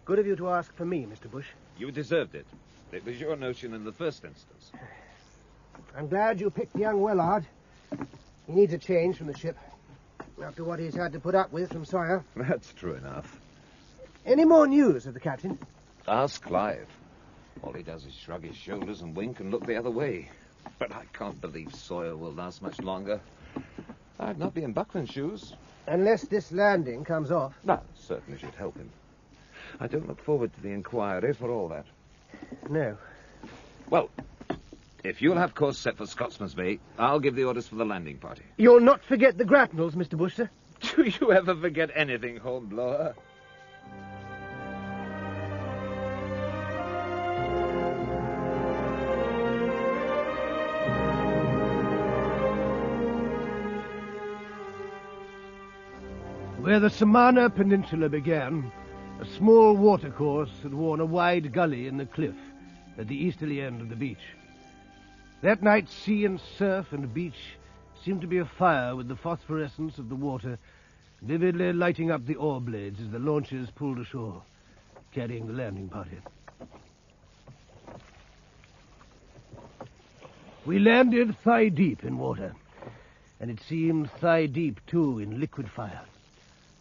Good of you to ask for me, Mr. Bush. You deserved it. It was your notion in the first instance. I'm glad you picked young Wellard. He needs a change from the ship, after what he's had to put up with from Sawyer. That's true enough. Any more news of the captain? Ask Clive. All he does is shrug his shoulders and wink and look the other way. But I can't believe Sawyer will last much longer. I'd not be in Buckland's shoes. Unless this landing comes off. That certainly should help him. I don't look forward to the inquiry for all that. No. Well, if you'll have course set for Scotsman's Bay, I'll give the orders for the landing party. You'll not forget the grapnels, Mr. Bush, sir? Do you ever forget anything, Hornblower? Where the Samana Peninsula began, a small watercourse had worn a wide gully in the cliff at the easterly end of the beach. That night, sea and surf and beach seemed to be afire with the phosphorescence of the water, vividly lighting up the oar blades as the launches pulled ashore, carrying the landing party. We landed thigh-deep in water, and it seemed thigh-deep, too, in liquid fire.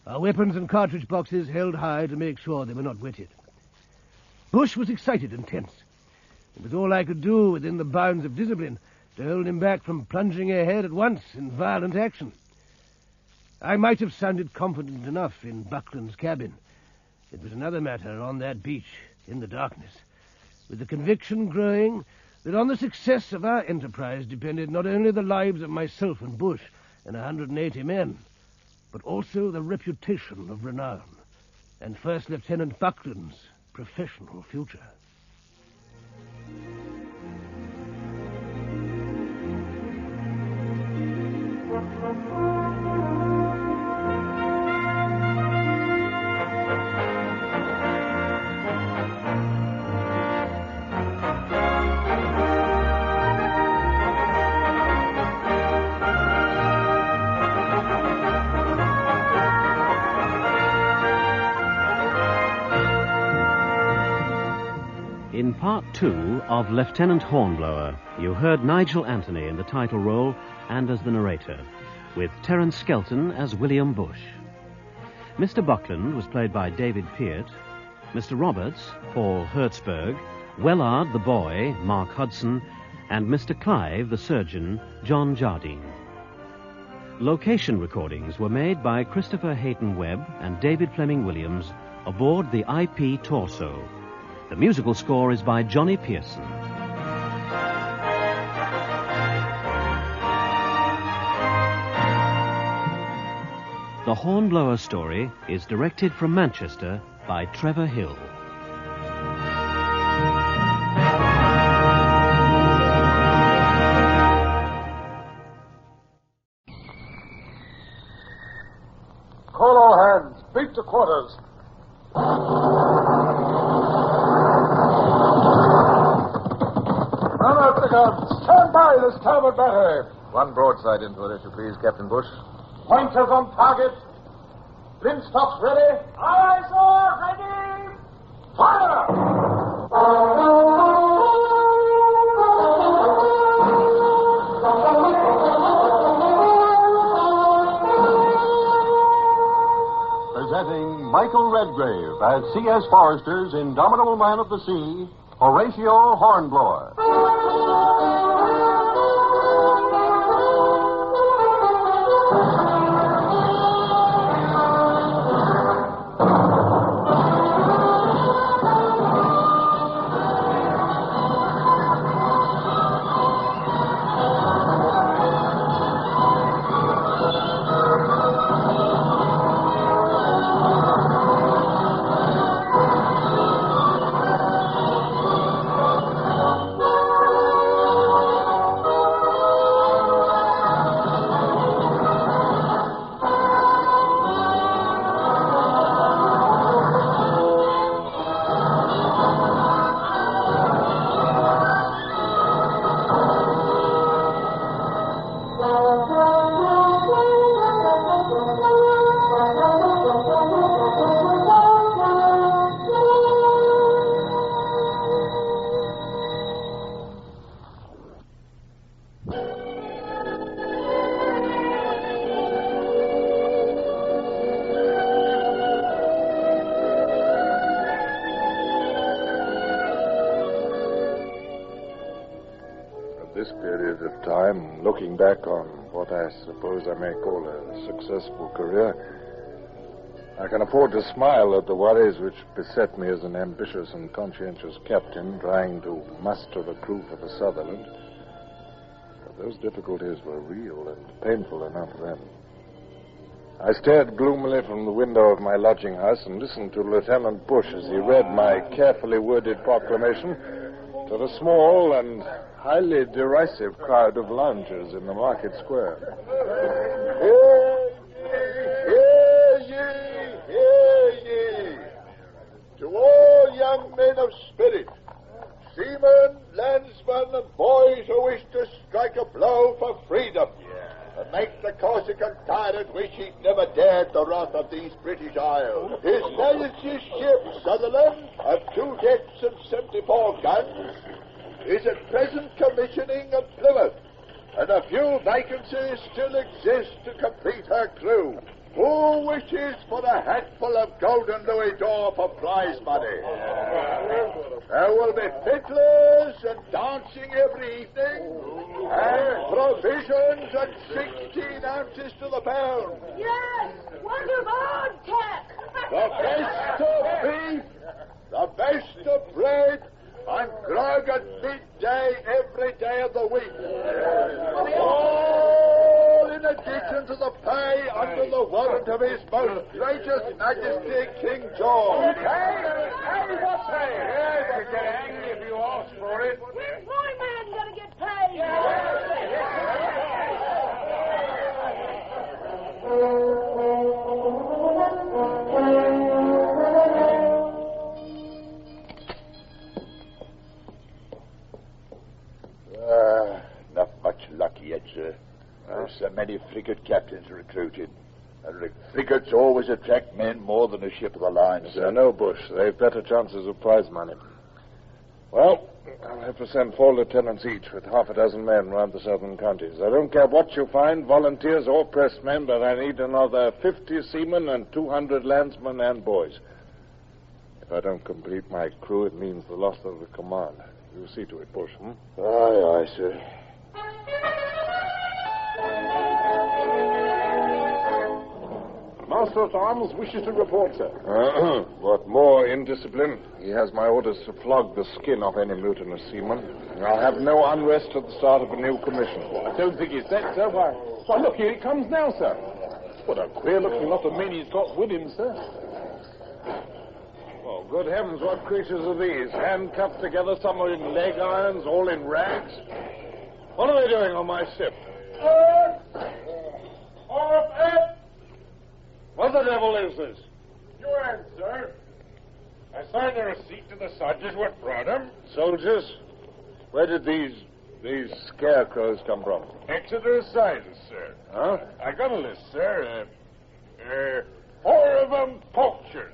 Our weapons and cartridge boxes held high to make sure they were not wetted. Bush was excited and tense. It was all I could do within the bounds of discipline to hold him back from plunging ahead at once in violent action. I might have sounded confident enough in Buckland's cabin. It was another matter on that beach, in the darkness, with the conviction growing that on the success of our enterprise depended not only the lives of myself and Bush and 180 men, but also the reputation of renown and First Lieutenant Buckland's professional future. In Part 2 of Lieutenant Hornblower, you heard Nigel Anthony in the title role and as the narrator, with Terence Skelton as William Bush. Mr. Buckland was played by David Peart, Mr. Roberts, Paul Hertzberg, Wellard the boy, Mark Hudson, and Mr. Clive the surgeon, John Jardine. Location recordings were made by Christopher Hayton Webb and David Fleming Williams aboard the IP Torso. The musical score is by Johnny Pearson. The Hornblower story is directed from Manchester by Trevor Hill. Call all hands. Beat to quarters. Run out the guns. Stand by the starboard battery. One broadside into it, if you please, Captain Bush. Pointers on target. Linstops ready. Aye, sir. Ready. Fire! Presenting Michael Redgrave as C.S. Forrester's indomitable man of the sea, Horatio Hornblower. time, looking back on what I suppose I may call a successful career, I can afford to smile at the worries which beset me as an ambitious and conscientious captain trying to muster a crew for the Sutherland. But those difficulties were real and painful enough then. I stared gloomily from the window of my lodging house and listened to Lieutenant Bush as he read my carefully worded proclamation to the small and highly derisive crowd of loungers in the market square. Hear ye! To all young men of spirit, seamen, landsmen, and boys who wish to strike a blow for freedom, and make the Corsican tyrant wish he'd never dared the wrath of these British Isles. His Majesty's ship, Sutherland, of 2 decks and 74 guns, is at present commissioning at Plymouth, and a few vacancies still exist to complete her crew. Who wishes for a handful of golden louis d'or for prize money? There will be fiddlers and dancing every evening, and provisions at 16 ounces to the pound. Yes, wonderful tack. The best of beef, the best of bread, and grog at midday every day of the week. All in addition to the pay under the warrant of His Most Gracious Majesty King George. Hey, what pay? Yes, you get angry if you ask for it. Where's my man gonna get paid? Not much luck yet, sir. There's so many frigate captains recruited. And frigates always attract men more than a ship of the line, sir. No, Bush. They've better chances of prize money. Well, I'll have to send 4 lieutenants each with half a dozen men round the southern counties. I don't care what you find, volunteers or pressed men, but I need another 50 seamen and 200 landsmen and boys. If I don't complete my crew, it means the loss of the command. You see to it, Bush, Aye, aye, sir. Master at Arms wishes to report, sir. What more indiscipline? He has my orders to flog the skin off any mutinous seaman. I'll have no unrest at the start of a new commission. I don't think he's set, sir. Why, look, here he comes now, sir. What a queer-looking lot of men he's got with him, sir. Oh, good heavens, what creatures are these? Handcuffed together, some are in leg irons, all in rags. What are they doing on my ship? What the devil is this? You answer. I signed a receipt to the soldiers what brought them. Soldiers? Where did these scarecrows come from? Exeter Assizes, sir. Huh? I got a list, sir. 4 of them poachers.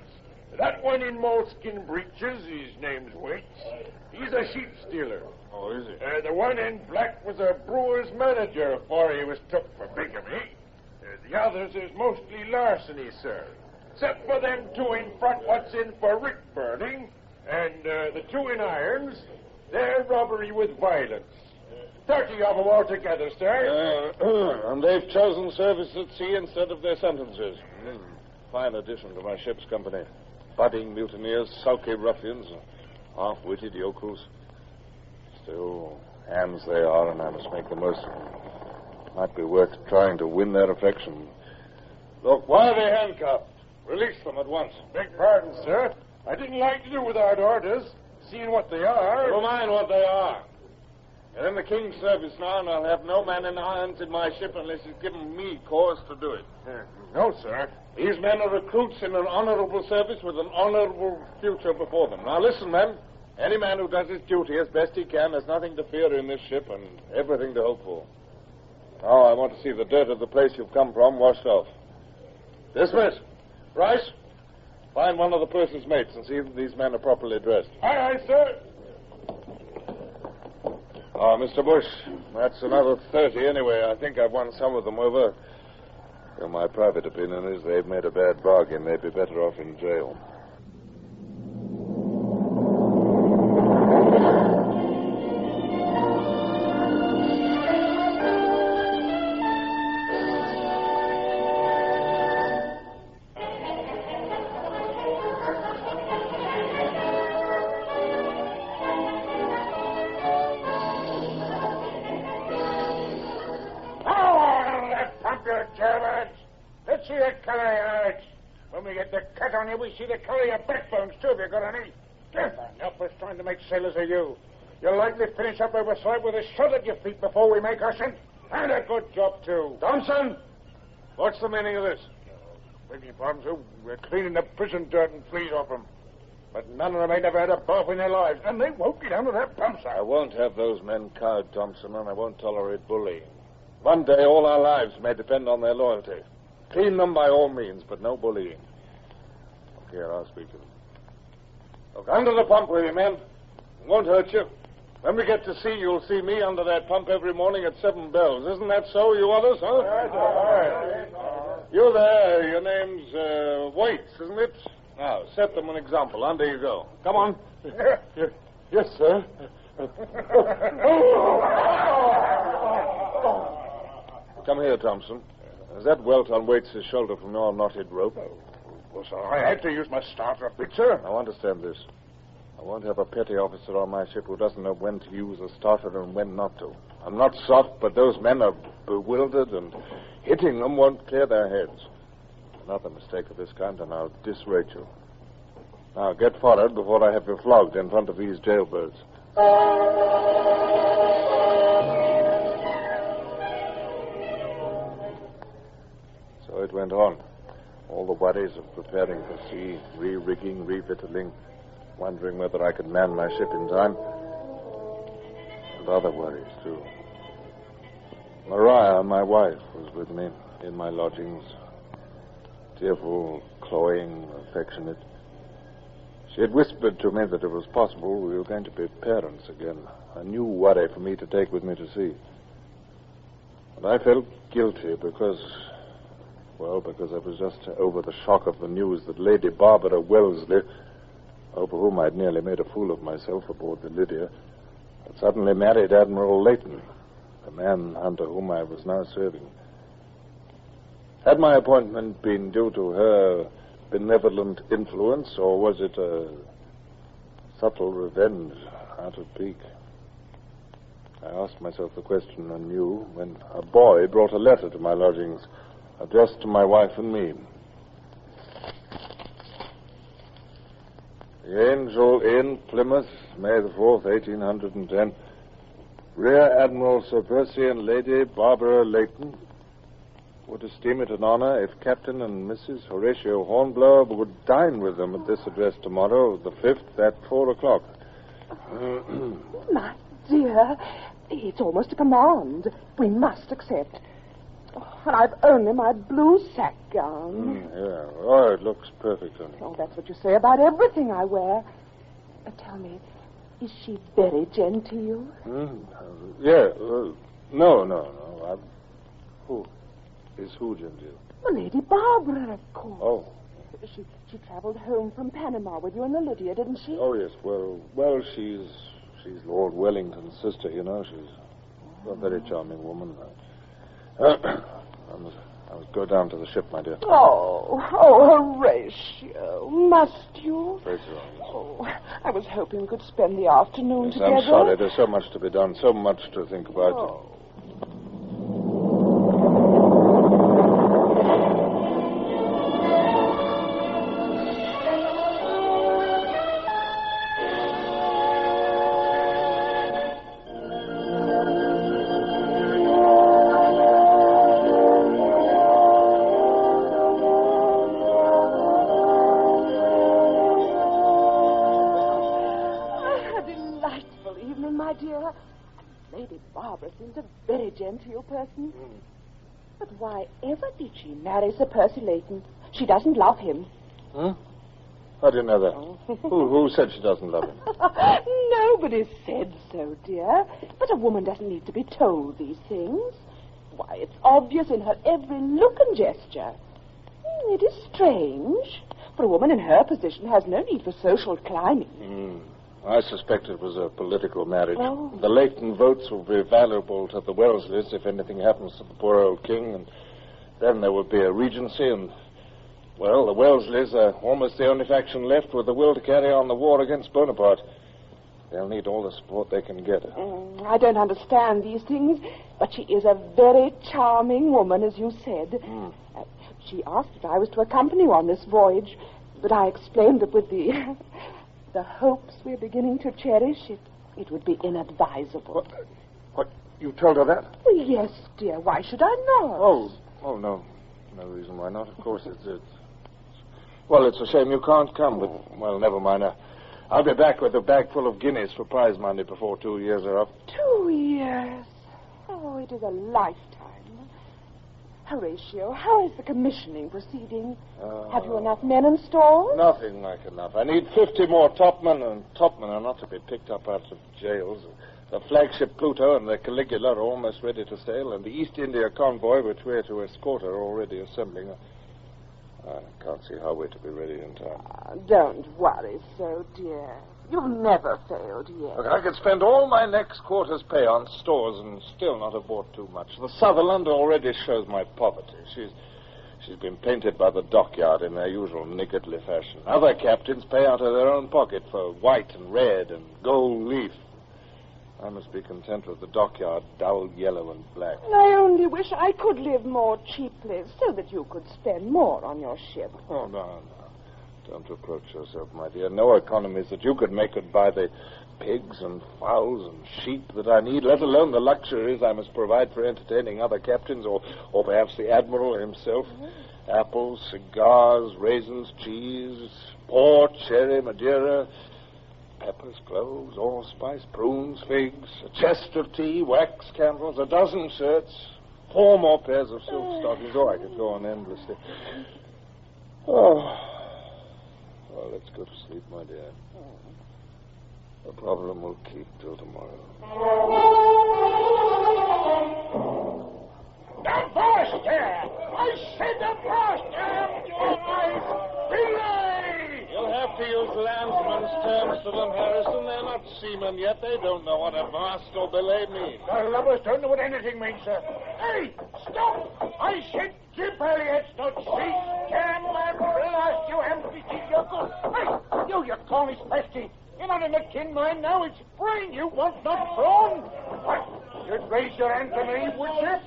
That one in moleskin breeches, his name's Waits. He's a sheep stealer. Oh, is he? The one in black was a brewer's manager before he was took for bigamy. The others is mostly larceny, sir. Except for them 2 in front what's in for rick burning, and the 2 in irons, they're robbery with violence. 30 of them altogether, sir. And they've chosen service at sea instead of their sentences. Fine addition to my ship's company. Budding mutineers, sulky ruffians, half-witted yokels. Still, hands they are, and I must make the most of them. Might be worth trying to win their affection. Look, why are they handcuffed? Release them at once. Beg pardon, sir. I didn't like to do without orders, seeing what they are. Never mind what they are. They're in the King's service now, and I'll have no man in irons in my ship unless he's given me cause to do it. No, sir. These men are recruits in an honorable service with an honorable future before them. Now listen, men. Any man who does his duty as best he can has nothing to fear in this ship and everything to hope for. Now I want to see the dirt of the place you've come from washed off. Dismiss. Rice, find one of the purser's mates and see that these men are properly dressed. Aye, aye, sir. Oh, Mr. Bush, that's another 30 anyway. I think I've won some of them over. Well, my private opinion is they've made a bad bargain. They'd be better off in jail. we get the cut on you, we see to carry your backbones, too, if you've got any. Get on, help us trying to make sailors of you. You'll likely finish up overside with a shot at your feet before we make our scent. And a good job, too. Thompson, what's the meaning of this? Begging your pardon, sir. We're cleaning the prison dirt and fleas off them. But none of them ain't ever had a bath in their lives, and they won't get down to that pump, sir. I won't have those men cowed, Thompson, and I won't tolerate bullying. One day, all our lives may depend on their loyalty. Clean them by all means, but no bullying. Here, I'll speak to them. Look, under the pump with you, men. It won't hurt you. When we get to sea, you'll see me under that pump every morning at 7 bells. Isn't that so, you others, huh? Right. You there, your name's Waits, isn't it? Now, set them an example. Under you go. Come on. Yes, sir. Come here, Thompson. Is that welt on Waits' shoulder from your knotted rope? Well, sir, I had to use my starter a bit, sir. Now, understand this. I won't have a petty officer on my ship who doesn't know when to use a starter and when not to. I'm not soft, but those men are bewildered, and hitting them won't clear their heads. Another mistake of this kind, and I'll disrate you. Now, get forward before I have you flogged in front of these jailbirds. So it went on. All the worries of preparing for sea, re-rigging, revictualling, wondering whether I could man my ship in time. And other worries, too. Maria, my wife, was with me in my lodgings. Tearful, cloying, affectionate. She had whispered to me that it was possible we were going to be parents again. A new worry for me to take with me to sea. And I felt guilty because I was just over the shock of the news that Lady Barbara Wellesley, over whom I'd nearly made a fool of myself aboard the Lydia, had suddenly married Admiral Leighton, the man under whom I was now serving. Had my appointment been due to her benevolent influence, or was it a subtle revenge out of pique? I asked myself the question anew when a boy brought a letter to my lodgings, addressed to my wife and me. The Angel Inn, Plymouth, May the 4th, 1810. Rear Admiral Sir Percy and Lady Barbara Leighton would esteem it an honor if Captain and Mrs. Horatio Hornblower would dine with them at this address tomorrow, the 5th, at 4 o'clock. My dear, it's almost a command. We must accept. Oh, and I've only my blue sack gown. Yeah. Oh, it looks perfect on you. Oh, that's what you say about everything I wear. Tell me, is she very genteel? Yeah. No. Who genteel? Well, Lady Barbara, of course. Oh. She traveled home from Panama with you and the Lydia, didn't she? Oh, yes. Well, she's Lord Wellington's sister, you know. She's a very charming woman. I must go down to the ship, my dear. Oh, Horatio, must you? Very sorry. Oh, I was hoping we could spend the afternoon together. I'm sorry. There's so much to be done, so much to think about. Oh. Genteel person. But why ever did she marry Sir Percy Leighton? She doesn't love him. Huh? I didn't know that. Who said she doesn't love him? Nobody said so, dear. But a woman doesn't need to be told these things. Why, it's obvious in her every look and gesture. It is strange, for a woman in her position has no need for social climbing. I suspect it was a political marriage. Oh. The Leighton votes will be valuable to the Wellesleys if anything happens to the poor old king, and then there will be a regency, and, well, the Wellesleys are almost the only faction left with the will to carry on the war against Bonaparte. They'll need all the support they can get. I don't understand these things, but she is a very charming woman, as you said. She asked if I was to accompany you on this voyage, but I explained that with the the hopes we're beginning to cherish, it would be inadvisable. What? You told her that? Well, yes, dear. Why should I not? Oh, no. No reason why not. Of course, well, it's a shame you can't come, but, well, never mind. I'll be back with a bag full of guineas for prize money before 2 years are up. 2 years? Oh, it is a lifetime. Horatio, how is the commissioning proceeding? Have you enough men and stores? Nothing like enough. I need 50 more topmen, and topmen are not to be picked up out of jails. The flagship Pluto and the Caligula are almost ready to sail, and the East India convoy, which we're to escort, are already assembling. I can't see how we're to be ready in time. Don't worry so, dear. You've never failed yet. Look, I could spend all my next quarter's pay on stores and still not have bought too much. The Sutherland already shows my poverty. She's been painted by the dockyard in their usual niggardly fashion. Other captains pay out of their own pocket for white and red and gold leaf. I must be content with the dockyard, dull yellow and black. I only wish I could live more cheaply so that you could spend more on your ship. Oh, no. Don't reproach yourself, my dear. No economies that you could make could buy the pigs and fowls and sheep that I need, let alone the luxuries I must provide for entertaining other captains or perhaps the Admiral himself. Mm-hmm. Apples, cigars, raisins, cheese, port, sherry, Madeira, peppers, cloves, allspice, prunes, figs, a chest of tea, wax candles, a dozen shirts, 4 more pairs of silk stockings. Oh, I could go on endlessly. Oh. Well, let's go to sleep, my dear. The problem will keep till tomorrow. The Foster! I said the Foster! Your eyes! Belay! You'll have to use landsman's terms to them, Harrison. They're not seamen yet. They don't know what a mast or belay mean. The lovers don't know what anything means, sir. Hey, stop! I said Jip Elliott's not cease. Damn my blast, you empty yokel. Hey, you call me pesky. You're not in the tin mine now. It's brain you want, not brawn. What? You'd raise your hand to me, would you?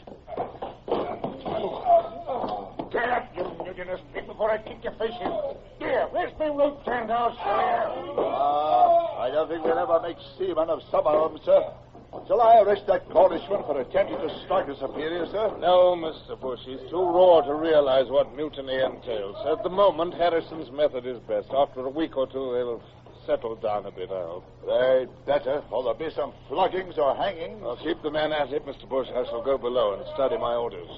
Get up, you mutinous pig, before I kick your face in. Here, where's my rope tent house, I don't think we'll ever make seamen of some of them, sir. Shall I arrest that Cornishman for attempting to strike a superior, sir? No, Mr. Bush. He's too raw to realize what mutiny entails. At the moment, Harrison's method is best. After a week or two, they'll settle down a bit, I hope. They'd better, or there'll be some floggings or hangings. I'll keep the men at it, Mr. Bush. I shall go below and study my orders.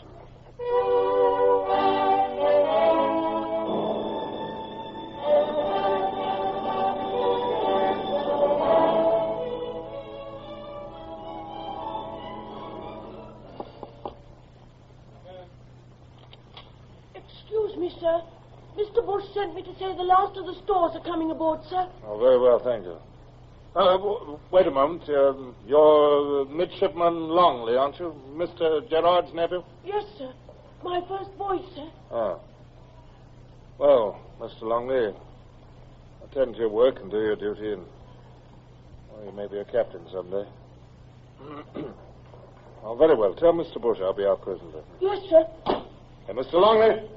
Excuse me, sir. Mr. Bush sent me to say the last of the stores are coming aboard, sir. Oh, very well, thank you. Wait a moment. You're Midshipman Longley, aren't you? Mr. Gerard's nephew? Yes, sir. My first voyage, sir. Ah. Well, Mr. Longley, attend to your work and do your duty, and you may be a captain someday. Oh, very well. Tell Mr. Bush I'll be out presently. Yes, sir. Hey, Mr. Longley.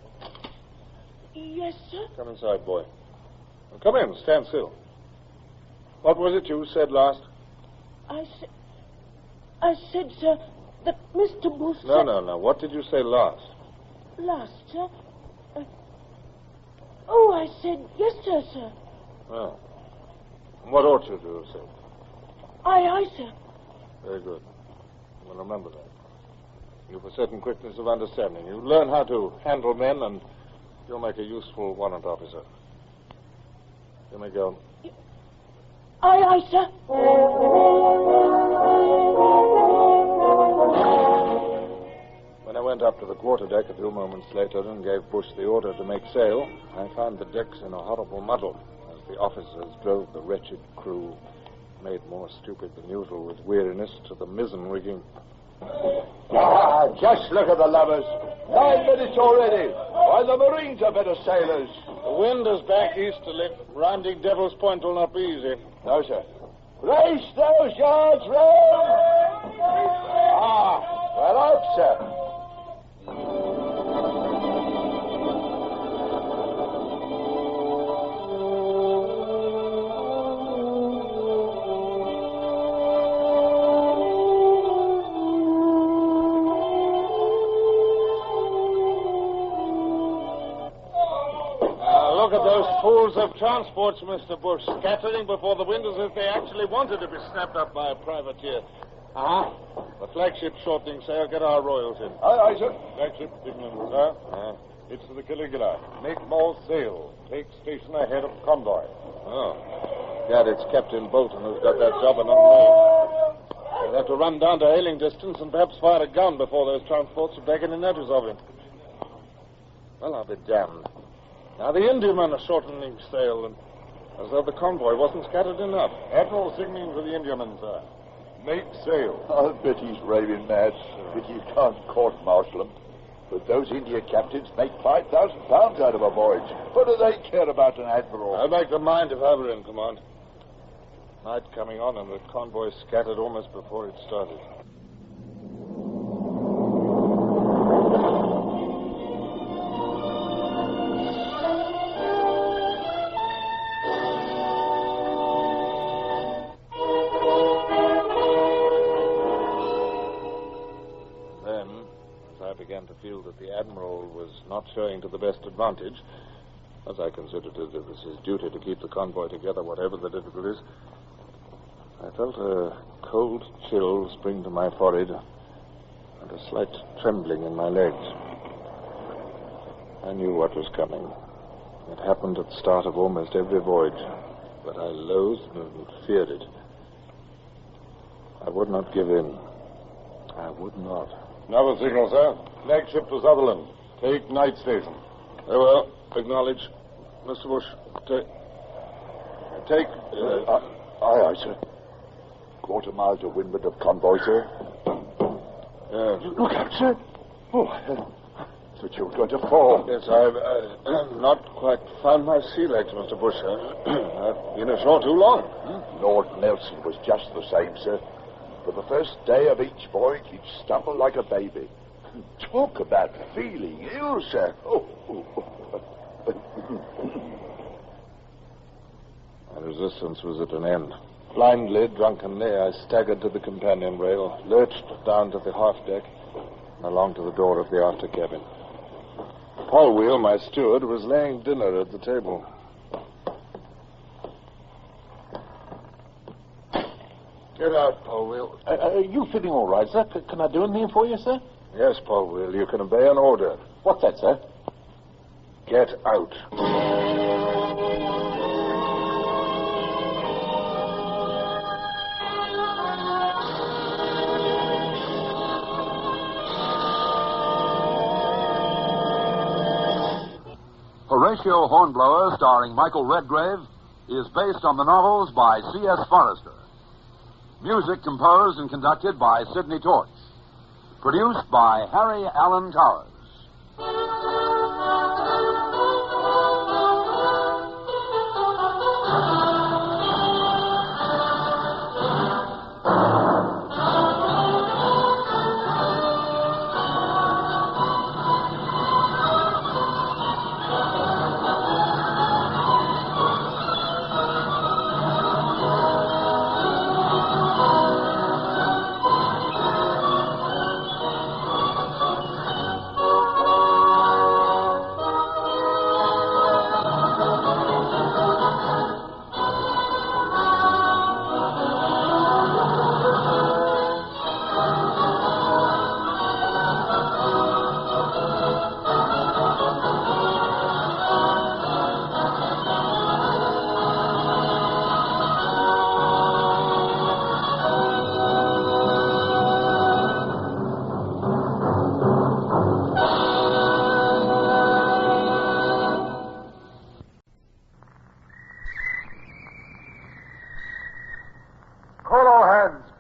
Yes, sir. Come inside, boy. Well, come in. Stand still. What was it you said last? I said, sir, that Mr. Bush No. What did you say last? Last, sir? I said, yes, sir. Oh. What ought you to have said? Aye, sir. Very good. Well, remember that. You've a certain quickness of understanding. You learn how to handle men, and you'll make a useful warrant officer. You may go. Aye, sir. When I went up to the quarterdeck a few moments later and gave Bush the order to make sail, I found the decks in a horrible muddle as the officers drove the wretched crew, made more stupid than usual with weariness, to the mizzen rigging. Just look at the lovers. 9 minutes already. Why, the Marines are better sailors. The wind is back easterly. Rounding Devil's Point will not be easy. No, sir. Race those yards round. Well up, sir. Pools of transports, Mr. Bush, scattering before the wind as if they actually wanted to be snapped up by a privateer. The flagship shortening sail. Get our royals in. Aye, sir. Flagship signalling, sir. It's to the Caligula. Make more sail. Take station ahead of convoy. Oh. Gad, it's Captain Bolton who's got that job and not me. We'll have to run down to hailing distance and perhaps fire a gun before those transports have taken any notice of him. Well, I'll be damned. Now, the Indiamen are shortening sail, and as though the convoy wasn't scattered enough. Admiral signaling for the Indiamen, sir. Make sail. I'll bet he's raving mad. But you can't court-martial him. But those India captains make £5,000 out of a voyage. What do they care about an admiral? I'd make them mind if I were in command. Night coming on, and the convoy scattered almost before it started. To feel that the Admiral was not showing to the best advantage, as I considered it was his duty to keep the convoy together, whatever the difficulties, I felt a cold chill spring to my forehead and a slight trembling in my legs. I knew what was coming. It happened at the start of almost every voyage, but I loathed and feared it. I would not give in. I would not. Another signal, sir. Flagship to Sutherland. Take night station. Very well. Acknowledge. Mr. Bush, take... Aye, sir. Quarter mile to windward of convoy, sir. Look out, sir. Oh, I thought you were going to fall. Yes, I've not quite found my sea legs, Mr. Bush. I've been ashore too long. Lord Nelson was just the same, sir. For the first day of each voyage, he'd stumble like a baby. Talk about feeling ill, sir. My resistance was at an end. Blindly, drunkenly, I staggered to the companion rail, lurched down to the half-deck, and along to the door of the after cabin. Paul Wheel, my steward, was laying dinner at the table. Get out, Paul Wheel. Are you feeling all right, sir? Can I do anything for you, sir? Yes, Paul Wheel. You can obey an order. What's that, sir? Get out. Horatio Hornblower, starring Michael Redgrave, is based on the novels by C.S. Forrester. Music composed and conducted by Sidney Torch. Produced by Harry Allen Towers.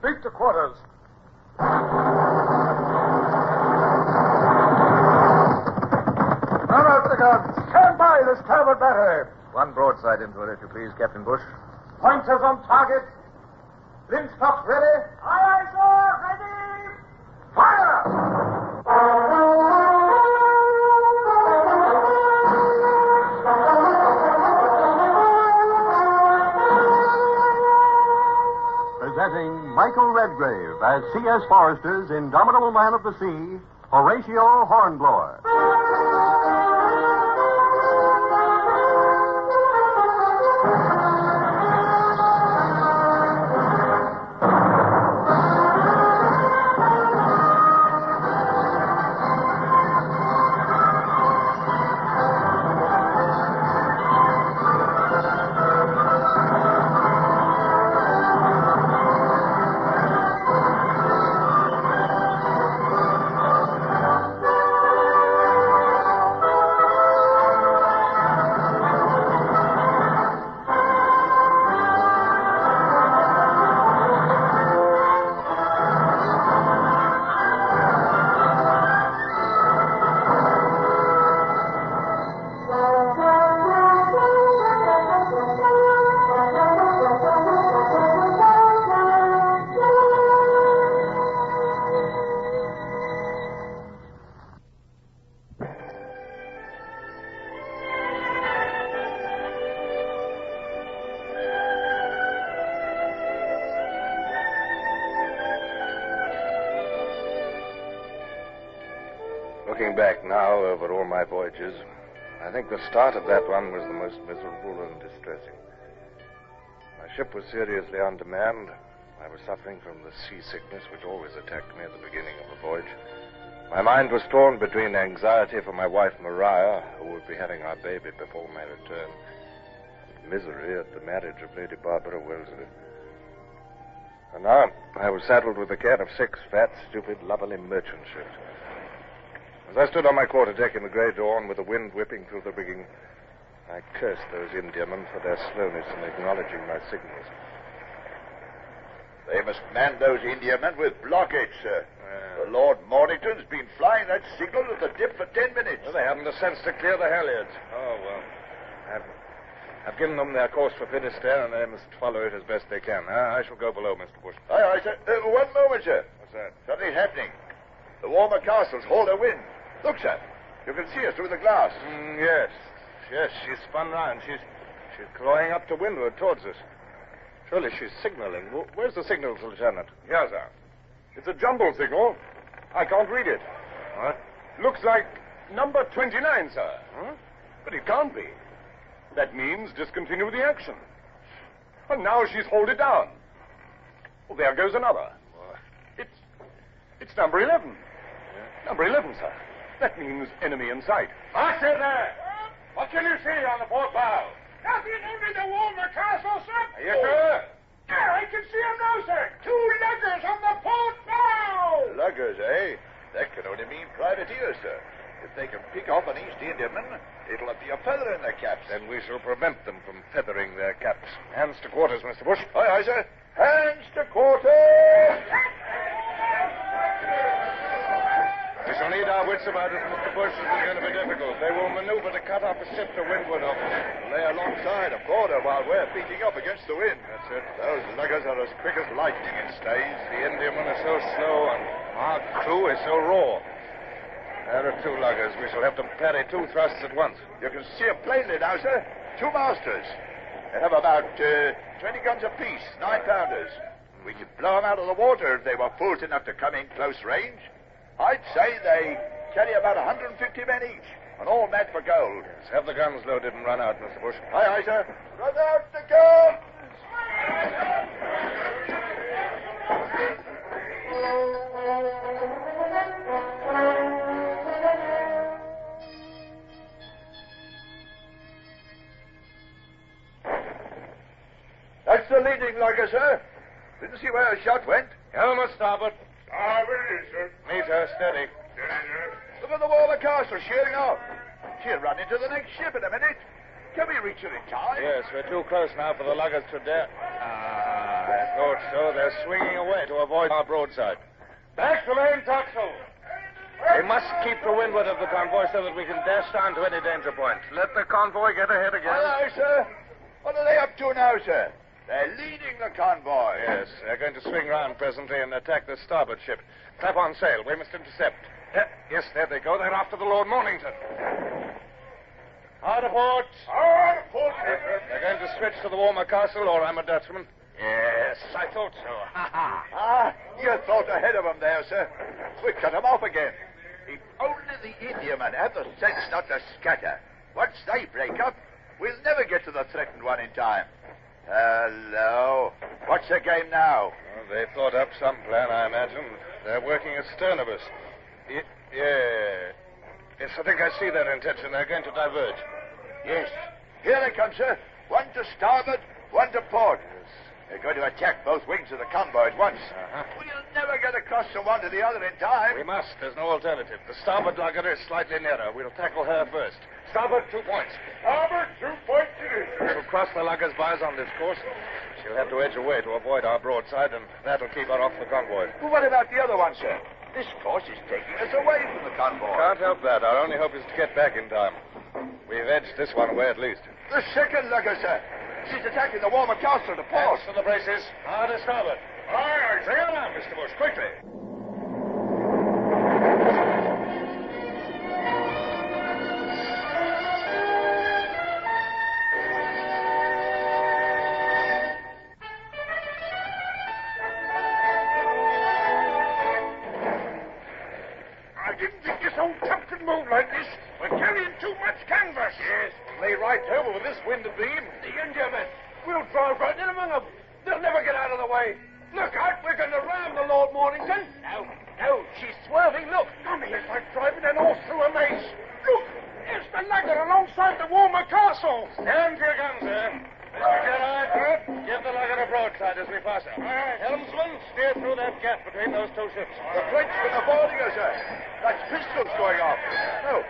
Beat to quarters. Run out the guns. Stand by the starboard battery. One broadside into it, if you please, Captain Bush. Pointers on target. Linstock ready. Aye, aye, sir. Ready. Fire! Presenting Michael Redgrave as C.S. Forrester's indomitable man of the sea, Horatio Hornblower. Looking back now over all my voyages, I think the start of that one was the most miserable and distressing. My ship was seriously undermanned. I was suffering from the seasickness which always attacked me at the beginning of a voyage. My mind was torn between anxiety for my wife Maria, who would be having our baby before my return, and misery at the marriage of Lady Barbara Wellesley. And now I was saddled with the care of 6 fat, stupid, lubberly merchant ships. As I stood on my quarterdeck in the grey dawn with the wind whipping through the rigging, I cursed those Indiamen for their slowness in acknowledging my signals. They must man those Indiamen with blockades, sir. The Lord Mornington's been flying that signal at the dip for 10 minutes. Well, they haven't the sense to clear the halyards. Oh, well. I've given them their course for Finisterre, and they must follow it as best they can. I shall go below, Mr. Bush. Aye, sir. One moment, sir. What's that? Something's happening. The Warmer Castle's hauled her wind. Look, sir. You can see us through the glass. Yes. Yes, she's spun round. She's clawing up to windward towards us. Surely she's signaling. Where's the signal, Lieutenant? Yes, sir. It's a jumble signal. I can't read it. What? Looks like number 29, sir. Huh? But it can't be. That means discontinue the action. And now she's hauled it down. Well, there goes another. It's number 11. Yeah. Number 11, sir. That means enemy in sight. I said there. What can you see on the port bow? Nothing under the Walmer Castle, sir. Are you sure? Yeah, I can see them now, sir. 2 luggers on the port bow. Luggers, eh? That can only mean privateers, sir. If they can pick off an East Indiaman, it'll be a feather in their caps. Then we shall prevent them from feathering their caps. Hands to quarters, Mr. Bush. Aye, aye, sir. Hands to quarters! We shall need our wits about it, Mr. Bush. This is going to be difficult. They will maneuver to cut off a ship to windward of us. Lay alongside a border while we're beating up against the wind. That's it. Those luggers are as quick as lightning in stays. The Indiaman is so slow and our crew is so raw. There are 2 luggers. We shall have to parry 2 thrusts at once. You can see them plainly now, sir. 2 masters. They have about 20 guns apiece, 9-pounders. We could blow them out of the water if they were fools enough to come in close range. I'd say they carry about 150 men each, and all mad for gold. Yes, have the guns loaded and run out, Mr. Bush. Aye, aye, sir. Run out the guns! That's the leading lugger, sir. Didn't see where her shot went. Helm a starboard. Starboard is, sir. Meet her, steady. Steady, sir. Look at the Warmer Castle sheering off. She'll run into the next ship in a minute. Can we reach her in time? Yes, we're too close now for the luggers to dare. I thought so. They're swinging away to avoid our broadside. Back to main topsail. We must keep to windward of the convoy so that we can dash down to any danger point. Let the convoy get ahead again. Aye, aye, sir. What are they up to now, sir? They're leading the convoy. Yes, they're going to swing round presently and attack the starboard ship. Clap on sail. We must intercept. Yes, there they go. They're after the Lord Mornington. Hard port. Hard port. They're going to switch to the Warmer Castle, or I'm a Dutchman. Yes, I thought so. You thought ahead of them there, sir. We cut them off again. If only the Indiamen have the sense not to scatter. Once they break up, we'll never get to the threatened one in time. Hello. What's the game now? Well, they've thought up some plan, I imagine. They're working astern of us. Yes, I think I see their intention. They're going to diverge. Yes. Here they come, sir. One to starboard, one to port. Yes. They're going to attack both wings of the convoy at once. We'll never get across from one to the other in time. We must. There's no alternative. The starboard lugger is slightly nearer. We'll tackle her first. Starboard, 2 points. Starboard, 2 points it is, sir. We'll cross the lugger's bows on this course. She'll have to edge away to avoid our broadside, and that'll keep her off the convoy. Well, what about the other one, sir? This course is taking us away from the convoy. Can't help that. Our only hope is to get back in time. We've edged this one away at least. The second lugger, sir. She's attacking the Warmer Castle to port. Hands to the braces. Hard to starboard. Aye, aye, Bring her down, Mr. Bush, quickly. I didn't think this old captain this wind abeam? The Indiamen. We'll drive right in among them. They'll never get out of the way. Look out, we're going to ram the Lord Mornington. No, she's swerving. Look, it's like driving an horse through a maze. Look, it's the lugger alongside the Walmer Castle. Stand to your guns, sir. Mr. Gerard, give the lugger a broadside as we pass her. Helmsman, steer through that gap between those two ships. The Frenchmen are boarding us, sir. That's pistols going off. No,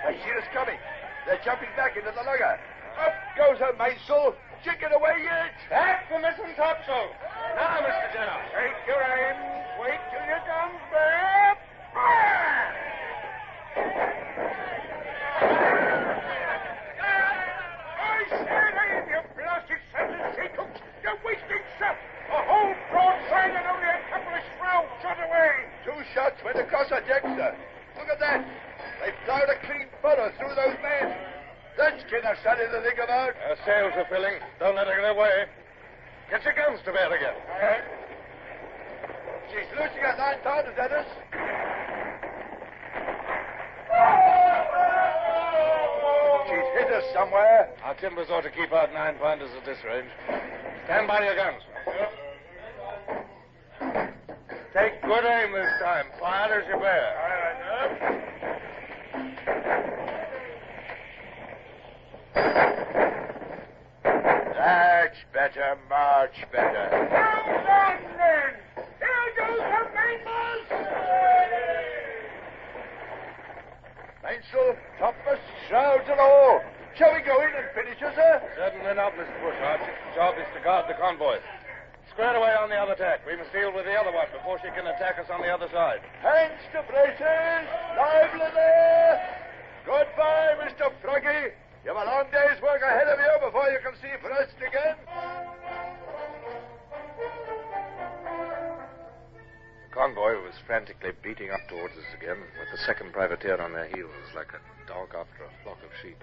they see us coming. They're jumping back into the lugger. Up goes her mainsail. Chicken away yet. Back the mizzen topsail. Now, Mr. Gerard. Take your aim. Wait till your guns bear. Fire! I said aim, you blasted sons of sea-cooks. You're wasting shot. A whole broadside and only a couple of shrouds shot away. 2 shots went across our deck, sir. Look at that. They plowed a clean furrow through those men. That's Skinner started to think about. Our sails are filling. Don't let her get away. Get your guns to bear again. All right. She's losing her 9-pounders at us. She's hit us somewhere. Our timbers ought to keep out 9-pounders at this range. Stand by your guns. Take good aim this time. Fire as you bear. All right, sir. That's better, much better. Hold on, then. Here goes the mainmast. Mainsail, topmast, shrouds and all. Shall we go in and finish her, sir? Certainly not, Mr. Bush. Our job is to guard the convoy. Square away on the other tack. We must deal with the other one before she can attack us on the other side. Hands to braces. Lively there. Goodbye, Mr. Froggy. You've a long day's work ahead of you before you can see Brest again. The convoy was frantically beating up towards us again, with the second privateer on their heels, like a dog after a flock of sheep.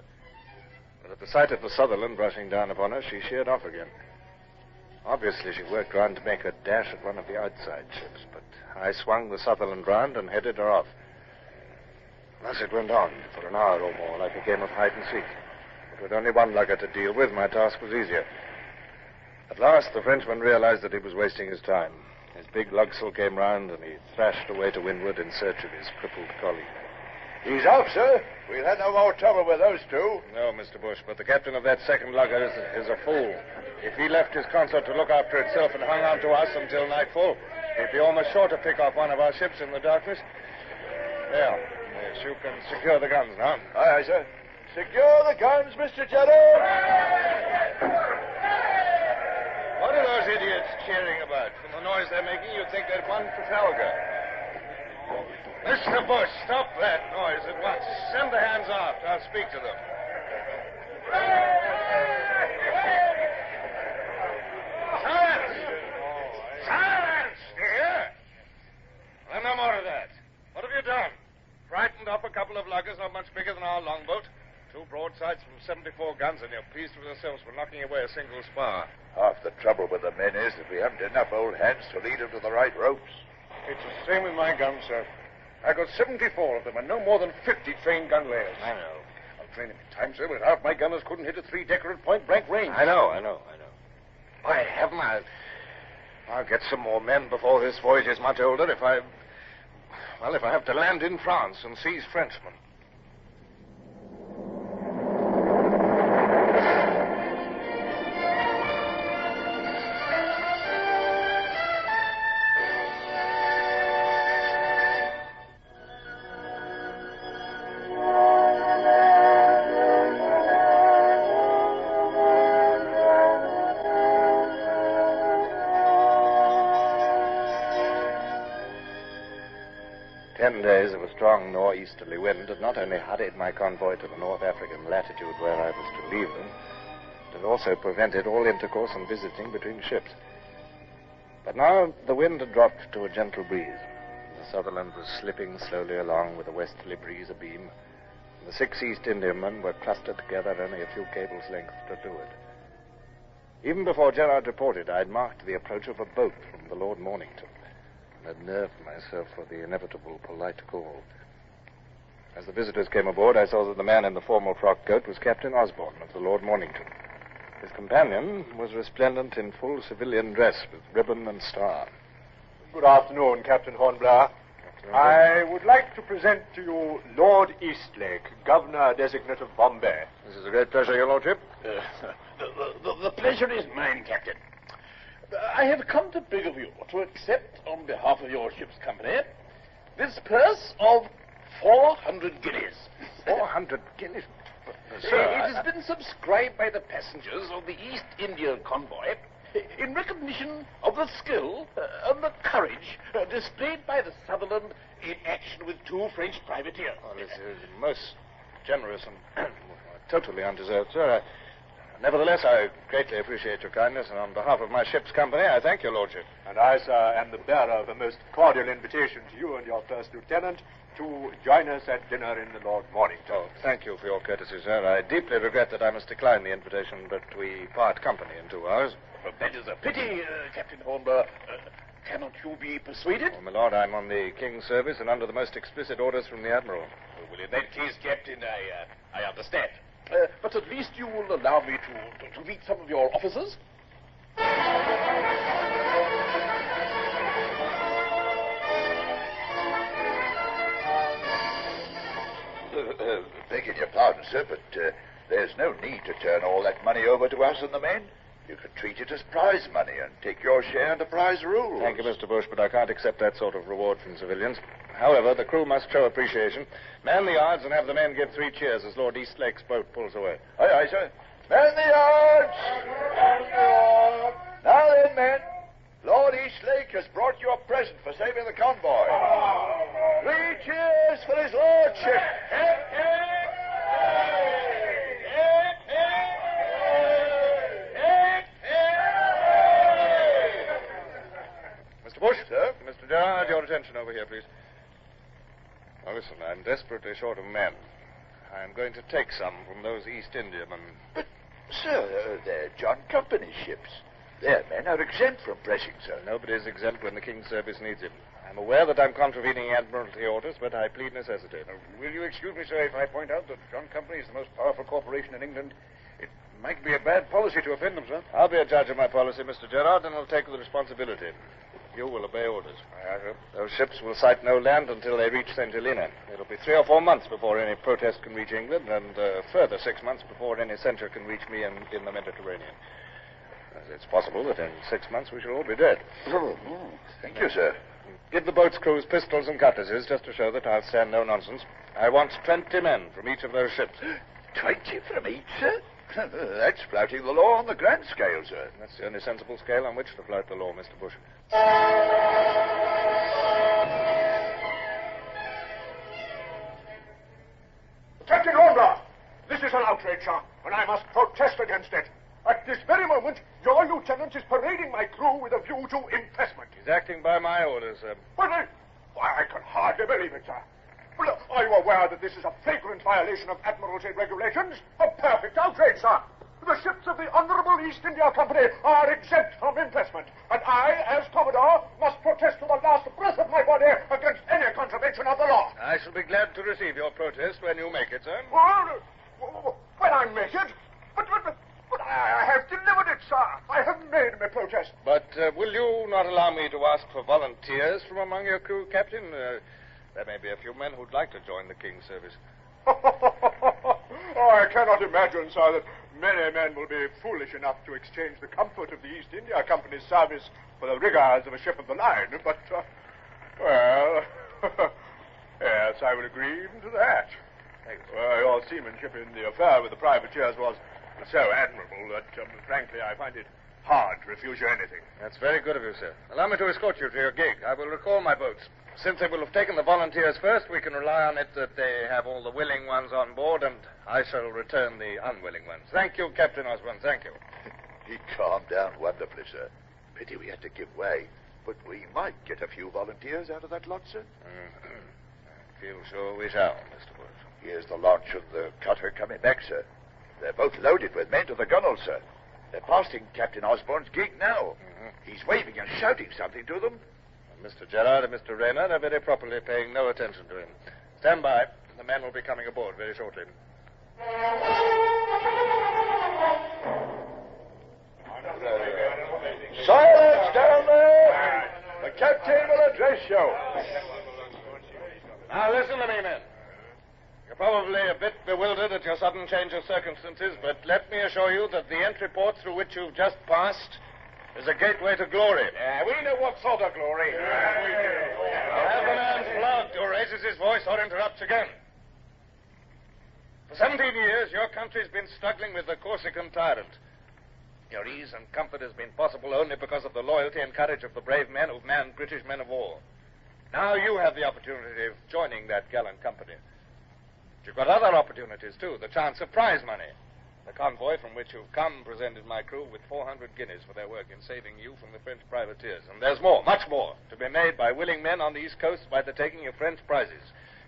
But at the sight of the Sutherland rushing down upon her, she sheered off again. Obviously, she worked round to make a dash at one of the outside ships, but I swung the Sutherland round and headed her off. Thus it went on for an hour or more, like a game of hide and seek. But with only one lugger to deal with, my task was easier. At last, the Frenchman realized that he was wasting his time. His big lugsail came round, and he thrashed away to windward in search of his crippled colleague. He's off, sir. We'll have no more trouble with those two. No, Mr. Bush, but the captain of that second lugger is a fool. If he left his consort to look after itself and hung on to us until nightfall, he'd be almost sure to pick off one of our ships in the darkness. There. Yes, you can secure the guns now. Aye, sir. Secure the guns, Mr. Gerald. What are those idiots cheering about? From the noise they're making, you'd think they'd won Trafalgar. Mr. Bush, stop that noise at once. Send the hands aft. I'll speak to them. Silence! Silence, dear! Well, no more of that. What have you done? Frightened up a couple of luggers not much bigger than our longboat. 2 broadsides from 74 guns, and you're pleased with yourselves for knocking away a single spar. Half the trouble with the men is that we haven't enough old hands to lead them to the right ropes. It's the same with my guns, sir. I got 74 of them and no more than 50 trained gun layers. I know. I'll train them in time, sir, but half my gunners couldn't hit a 3-decker at point-blank range. I know. By heaven, I'll get some more men before this voyage is much older if I have to land in France and seize Frenchmen. Strong northeasterly wind had not only hurried my convoy to the North African latitude where I was to leave them, but had also prevented all intercourse and visiting between ships. But now the wind had dropped to a gentle breeze. The Sutherland was slipping slowly along with a westerly breeze abeam, and the 6 East Indiamen were clustered together only a few cables' lengths to leeward. Even before Gerard reported, I had marked the approach of a boat from the Lord Mornington, and had nerved myself for the inevitable polite call. As the visitors came aboard, I saw that the man in the formal frock coat was Captain Osborne of the Lord Mornington. His companion was resplendent in full civilian dress with ribbon and star. Good afternoon, Captain Hornblower. I would like to present to you Lord Eastlake, Governor-designate of Bombay. This is a great pleasure, Your Lordship. The pleasure is mine, Captain. I have come to beg of you to accept, on behalf of your ship's company, this purse of 400 guineas. 400 guineas? It has been subscribed by the passengers of the East India convoy in recognition of the skill and the courage displayed by the Sutherland in action with 2 French privateers. Oh, this is most generous and totally undeserved, sir. Nevertheless, I greatly appreciate your kindness, and on behalf of my ship's company, I thank your lordship. And I, sir, am the bearer of a most cordial invitation to you and your first lieutenant to join us at dinner in the Lord Mornington. Oh, thank you for your courtesy, sir. I deeply regret that I must decline the invitation, but we part company in 2 hours. Well, that is a pity, Captain Hornblower. Cannot you be persuaded? Oh, my lord, I'm on the King's service and under the most explicit orders from the Admiral. Well, in that case, Captain, I understand. But at least you will allow me to meet some of your officers? Begging your pardon, sir, but there's no need to turn all that money over to us and the men. You can treat it as prize money and take your share under prize rules. Thank you, Mr. Bush, but I can't accept that sort of reward from civilians. However, the crew must show appreciation. Man the yards and have the men give 3 cheers as Lord Eastlake's boat pulls away. Aye, aye, sir. Man the yards! Man the yards! Now then, men. Lord Eastlake has brought you a present for saving the convoy. 3 cheers for his lordship. Mr. Bush? Sir? Mr. Gerard, your attention over here, please. Now, listen, I'm desperately short of men. I'm going to take some from those East Indiamen. But, sir, they're John Company's ships. Their men are exempt from pressing, sir. Nobody is exempt when the King's service needs him. I'm aware that I'm contravening Admiralty orders, but I plead necessity. Will you excuse me, sir, if I point out that John Company is the most powerful corporation in England? It might be a bad policy to offend them, sir. I'll be a judge of my policy, Mr. Gerard, and I'll take the responsibility. You will obey orders. Aye, sir. Those ships will sight no land until they reach St. Helena. It'll be 3 or 4 months before any protest can reach England, and further 6 months before any censure can reach me in the Mediterranean. It's possible that in 6 months we shall all be dead. Oh, thank you, sir. Give the boat's crews pistols and cutlasses just to show that I'll stand no nonsense. I want 20 men from each of those ships. 20 from each, sir? That's flouting the law on the grand scale, sir. That's the only sensible scale on which to flout the law, Mr. Bush. Captain Hornblower, this is an outrage, sir, and I must protest against it. At this very moment, your lieutenant is parading my crew with a view to impressment. He's acting by my orders, sir. But I can hardly believe it, sir. Well, are you aware that this is a flagrant violation of Admiralty regulations? A perfect outrage, sir. The ships of the Honourable East India Company are exempt from impressment, and I, as Commodore, must protest to the last breath of my body against any contravention of the law. I shall be glad to receive your protest when you make it, sir. Well, when I make it? But I have delivered it, sir. I have made my protest. But will you not allow me to ask for volunteers from among your crew, Captain? There may be a few men who'd like to join the King's service. I cannot imagine, sir, that many men will be foolish enough to exchange the comfort of the East India Company's service for the rigors of a ship of the line. But, well, yes, I will agree even to that. Your seamanship in the affair with the privateers was so admirable that, frankly, I find it hard to refuse you anything. That's very good of you, sir. Allow me to escort you to your gig. I will recall my boats. Since they will have taken the volunteers first, we can rely on it that they have all the willing ones on board, and I shall return the unwilling ones. Thank you, Captain Osborne. Thank you. He calmed down wonderfully, sir. Pity we had to give way. But we might get a few volunteers out of that lot, sir. I feel sure we shall, Mr. Bush. Here's the launch and the cutter coming back, sir. They're both loaded with men to the gunwale, sir. They're passing Captain Osborne's gig now. He's waving and shouting something to them. Mr. Gerard and Mr. Rayner are very properly paying no attention to him. Stand by. The men will be coming aboard very shortly. Silence down there! The captain will address you. Now listen to me, men. You're probably a bit bewildered at your sudden change of circumstances, but let me assure you that the entry port through which you've just passed is a gateway to glory. We know what sort of glory. Have the man flogged who raises his voice or interrupts again. For 17 years, your country's been struggling with the Corsican tyrant. Your ease and comfort has been possible only because of the loyalty and courage of the brave men who've manned British men of war. Now you have the opportunity of joining that gallant company. But you've got other opportunities, too. The chance of prize money. The convoy from which you've come presented my crew with 400 guineas for their work in saving you from the French privateers. And there's more, much more, to be made by willing men on the East Coast by the taking of French prizes.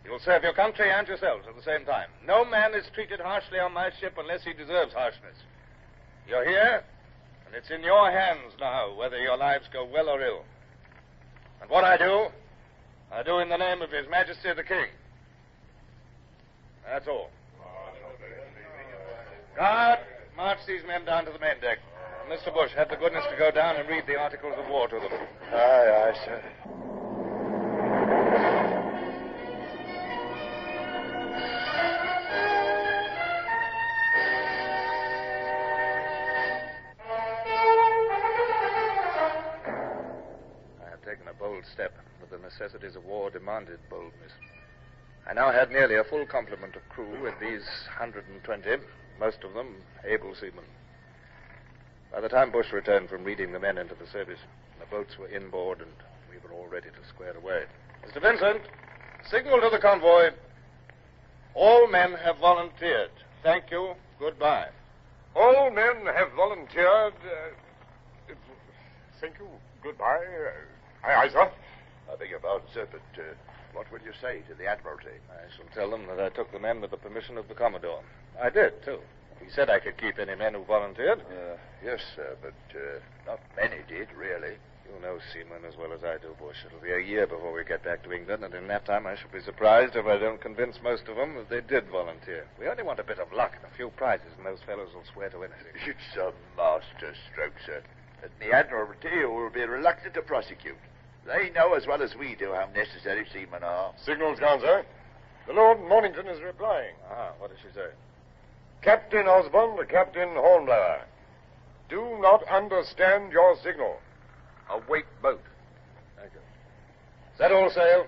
You'll serve your country and yourselves at the same time. No man is treated harshly on my ship unless he deserves harshness. You're here, and it's in your hands now whether your lives go well or ill. And what I do in the name of His Majesty the King. That's all. Guard, march these men down to the main deck. Mr. Bush, have the goodness to go down and read the articles of war to them. Aye, sir. I have taken a bold step, but the necessities of war demanded boldness. I now had nearly a full complement of crew with these 120, most of them able seamen. By the time Bush returned from reading the men into the service, the boats were inboard and we were all ready to square away. Mr. Vincent, signal to the convoy. All men have volunteered. Thank you. Goodbye. All men have volunteered. Thank you. Goodbye. Aye, sir. I beg your pardon, sir, but what will you say to the Admiralty? I shall tell them that I took the men with the permission of the Commodore. I did, too. He said I could keep any men who volunteered. Yes, sir, but not many did, really. You know seamen as well as I do, Bush. It'll be a year before we get back to England, and in that time I shall be surprised if I don't convince most of them that they did volunteer. We only want a bit of luck and a few prizes, and those fellows will swear to anything. It's a master stroke, sir. And the Admiralty will be reluctant to prosecute. They know as well as we do how necessary seamen are. Signal's gone, sir. The Lord Mornington is replying. What does she say? Captain Osborne to Captain Hornblower. Do not understand your signal. Await boat. Thank you. Is that all sail?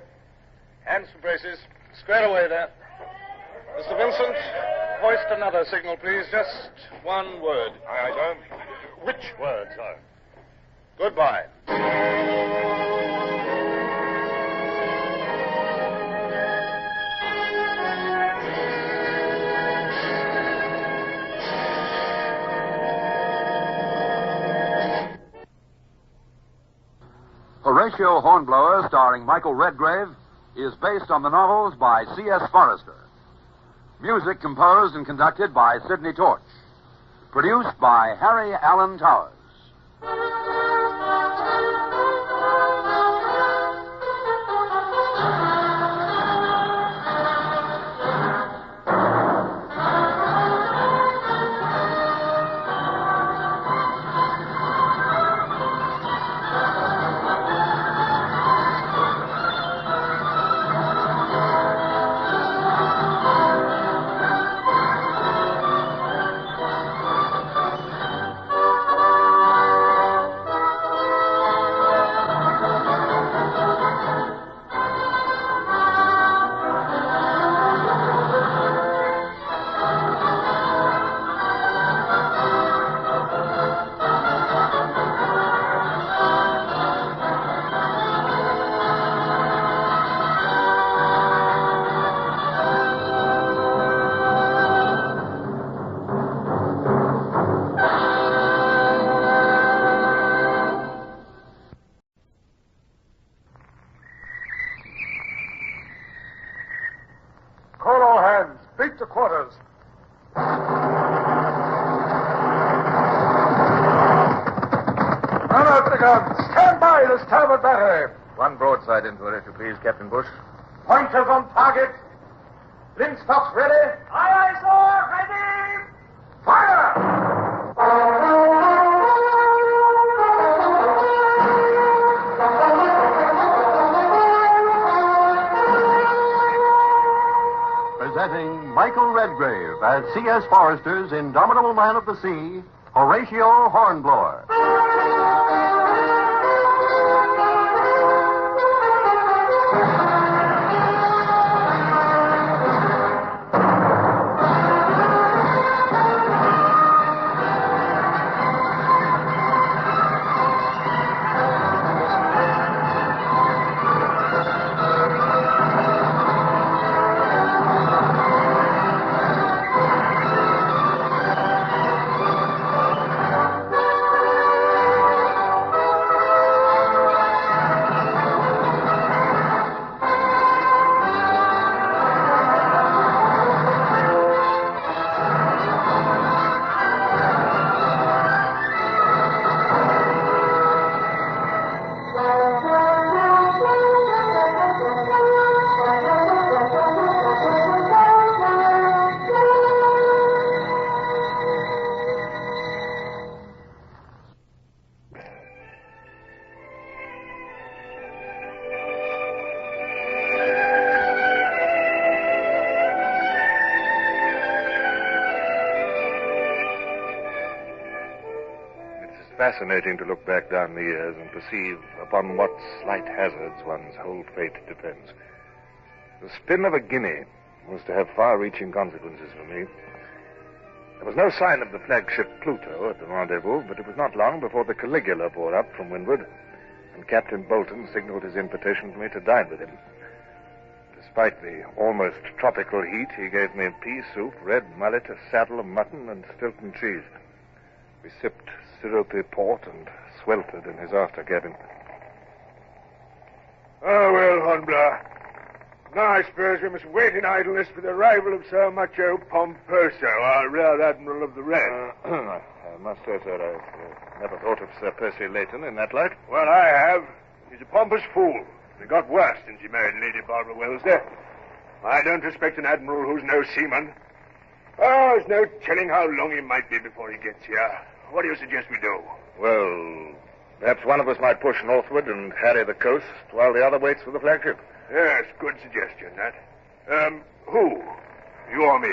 Hands for braces. Square away there. Mr. Vincent, hoist another signal, please. Just one word. Aye, sir. Which word, sir? Goodbye. Horatio Hornblower, starring Michael Redgrave, is based on the novels by C.S. Forrester. Music composed and conducted by Sidney Torch. Produced by Harry Allen Towers. Beat to quarters. Man up the guns. Stand by the starboard battery. One broadside into it, if you please, Captain Bush. Pointers on target. Flintstocks ready? Aye, aye, sir. Ready. Fire! Presenting Michael Redgrave as C.S. Forrester's indomitable man of the sea, Horatio Hornblower. Fascinating to look back down the years and perceive upon what slight hazards one's whole fate depends. The spin of a guinea was to have far-reaching consequences for me. There was no sign of the flagship Pluto at the rendezvous, but it was not long before the Caligula bore up from windward, and Captain Bolton signaled his invitation for me to dine with him. Despite the almost tropical heat, he gave me pea soup, red mullet, a saddle of mutton, and Stilton cheese. We sipped syrupy port and sweltered in his after cabin. Oh, well, Hornblower. Now I suppose we must wait in idleness for the arrival of Sir Macho Pomposo, our Rear Admiral of the Red. I must say, sir, I never thought of Sir Percy Leighton in that light. Well, I have. He's a pompous fool. He got worse since he married Lady Barbara Wellesley. I don't respect an admiral who's no seaman. Oh, there's no telling how long he might be before he gets here. What do you suggest we do? Well, perhaps one of us might push northward and harry the coast while the other waits for the flagship. Yes, good suggestion, that. Who? You or me?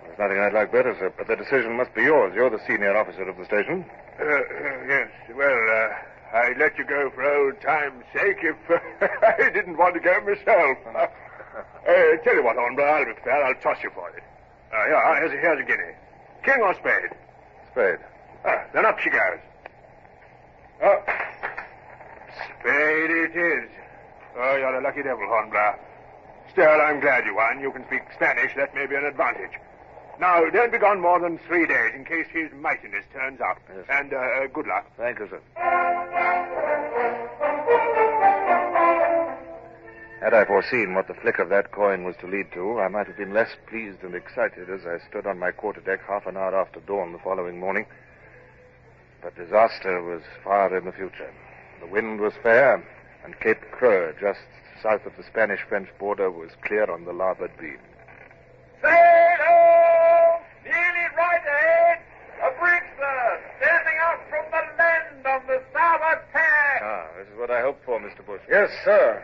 There's nothing I'd like better, sir, but the decision must be yours. You're the senior officer of the station. Yes. Well, I'd let you go for old time's sake if I didn't want to go myself. Tell you what, Hornblower, I'll be fair. I'll toss you for it. Here's a guinea. King or spade? Spade. Then up she goes. Oh, spade it is. Oh, you're a lucky devil, Hornblower. Still, I'm glad you won. You can speak Spanish. That may be an advantage. Now, don't be gone more than 3 days in case his mightiness turns up. Yes. And good luck. Thank you, sir. Had I foreseen what the flick of that coin was to lead to, I might have been less pleased and excited as I stood on my quarterdeck half an hour after dawn the following morning. But disaster was far in the future. The wind was fair, and Cape Creux, just south of the Spanish-French border, was clear on the larboard beam. Sail! Nearly right ahead. A brig, sir, standing out from the land on the starboard tack. This is what I hoped for, Mr. Bush. Yes, sir.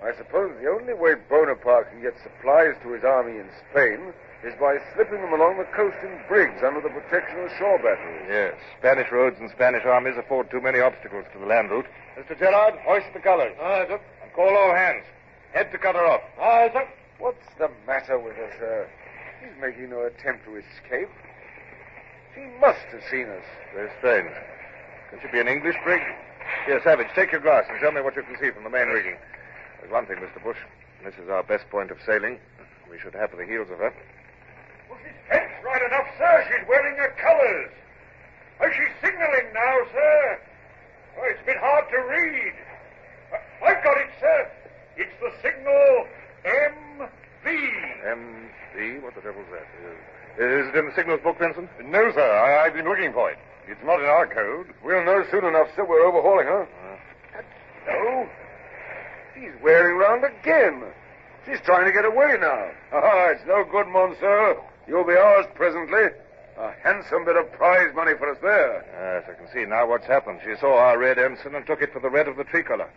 I suppose the only way Bonaparte can get supplies to his army in Spain is by slipping them along the coast in brigs under the protection of shore batteries. Yes, Spanish roads and Spanish armies afford too many obstacles to the land route. Mr. Gerard, hoist the colors. Aye, sir. And call all hands. Head to cut her off. Aye, sir. What's the matter with her, sir? She's making no attempt to escape. She must have seen us. Very strange. Can she be an English brig? Here, Savage, take your glass and show me what you can see from the main rigging. There's one thing, Mr. Bush. This is our best point of sailing. We should have the heels of her. Well, she's fenced right enough, sir. She's wearing her colors. Oh, she's signaling now, sir. Oh, it's a bit hard to read. I've got it, sir. It's the signal M.V. M.V.? What the devil's that? Is it in the signals book, Vincent? No, sir. I've been looking for it. It's not in our code. We'll know soon enough, sir. We're overhauling her. No. She's wearing round again. She's trying to get away now. Ah, it's no good, monsieur. You'll be ours presently. A handsome bit of prize money for us there. Yes, I can see now what's happened. She saw our red ensign and took it for the red of the tricolour.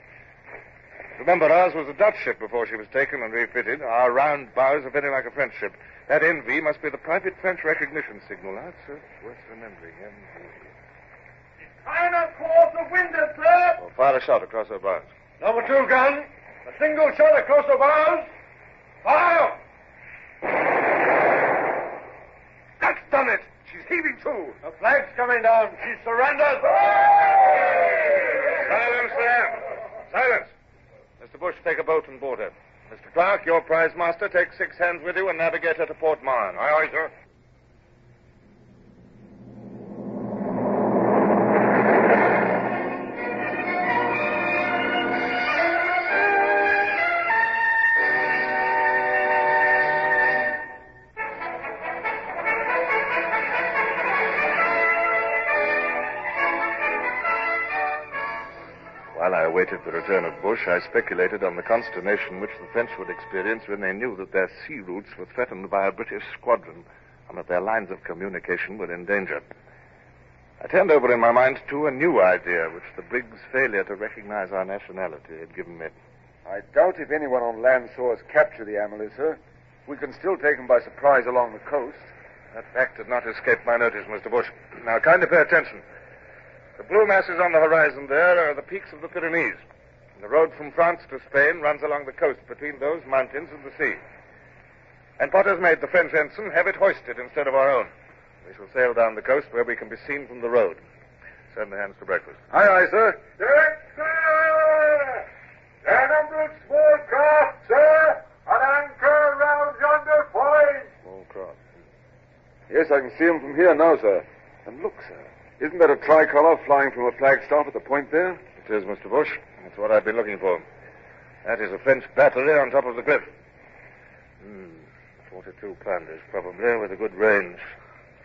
Remember, ours was a Dutch ship before she was taken and refitted. Our round bows are very like a French ship. That NV must be the private French recognition signal. That's worth remembering. NV. China course of windward, sir. Well, fire a shot across her bows. Number 2 gun. A single shot across the bows. Fire! That's done it. She's heaving to. The flag's coming down. She surrenders. Silence there. Silence. Mr. Bush, take a boat and board her. Mr. Clark, your prize master, take 6 hands with you and navigate her to Port Mahon. Aye, aye, sir. While I awaited the return of Bush, I speculated on the consternation which the French would experience when they knew that their sea routes were threatened by a British squadron and that their lines of communication were in danger. I turned over in my mind, too, a new idea which the brig's failure to recognize our nationality had given me. I doubt if anyone on land saw us capture the Amelie, sir. We can still take them by surprise along the coast. That fact did not escape my notice, Mr. Bush. Now, kindly pay attention. The blue masses on the horizon there are the peaks of the Pyrenees. And the road from France to Spain runs along the coast between those mountains and the sea. And Potter's made the French ensign have it hoisted instead of our own. We shall sail down the coast where we can be seen from the road. Send the hands to breakfast. Aye, aye, sir. An number small craft, sir. An anchor round yonder point. Small craft. Yes, I can see them from here now, sir. And look, sir. Isn't that a tricolour flying from a flagstaff at the point there? It is, Mr. Bush. That's what I've been looking for. That is a French battery on top of the cliff. 42 pounders, probably, with a good range.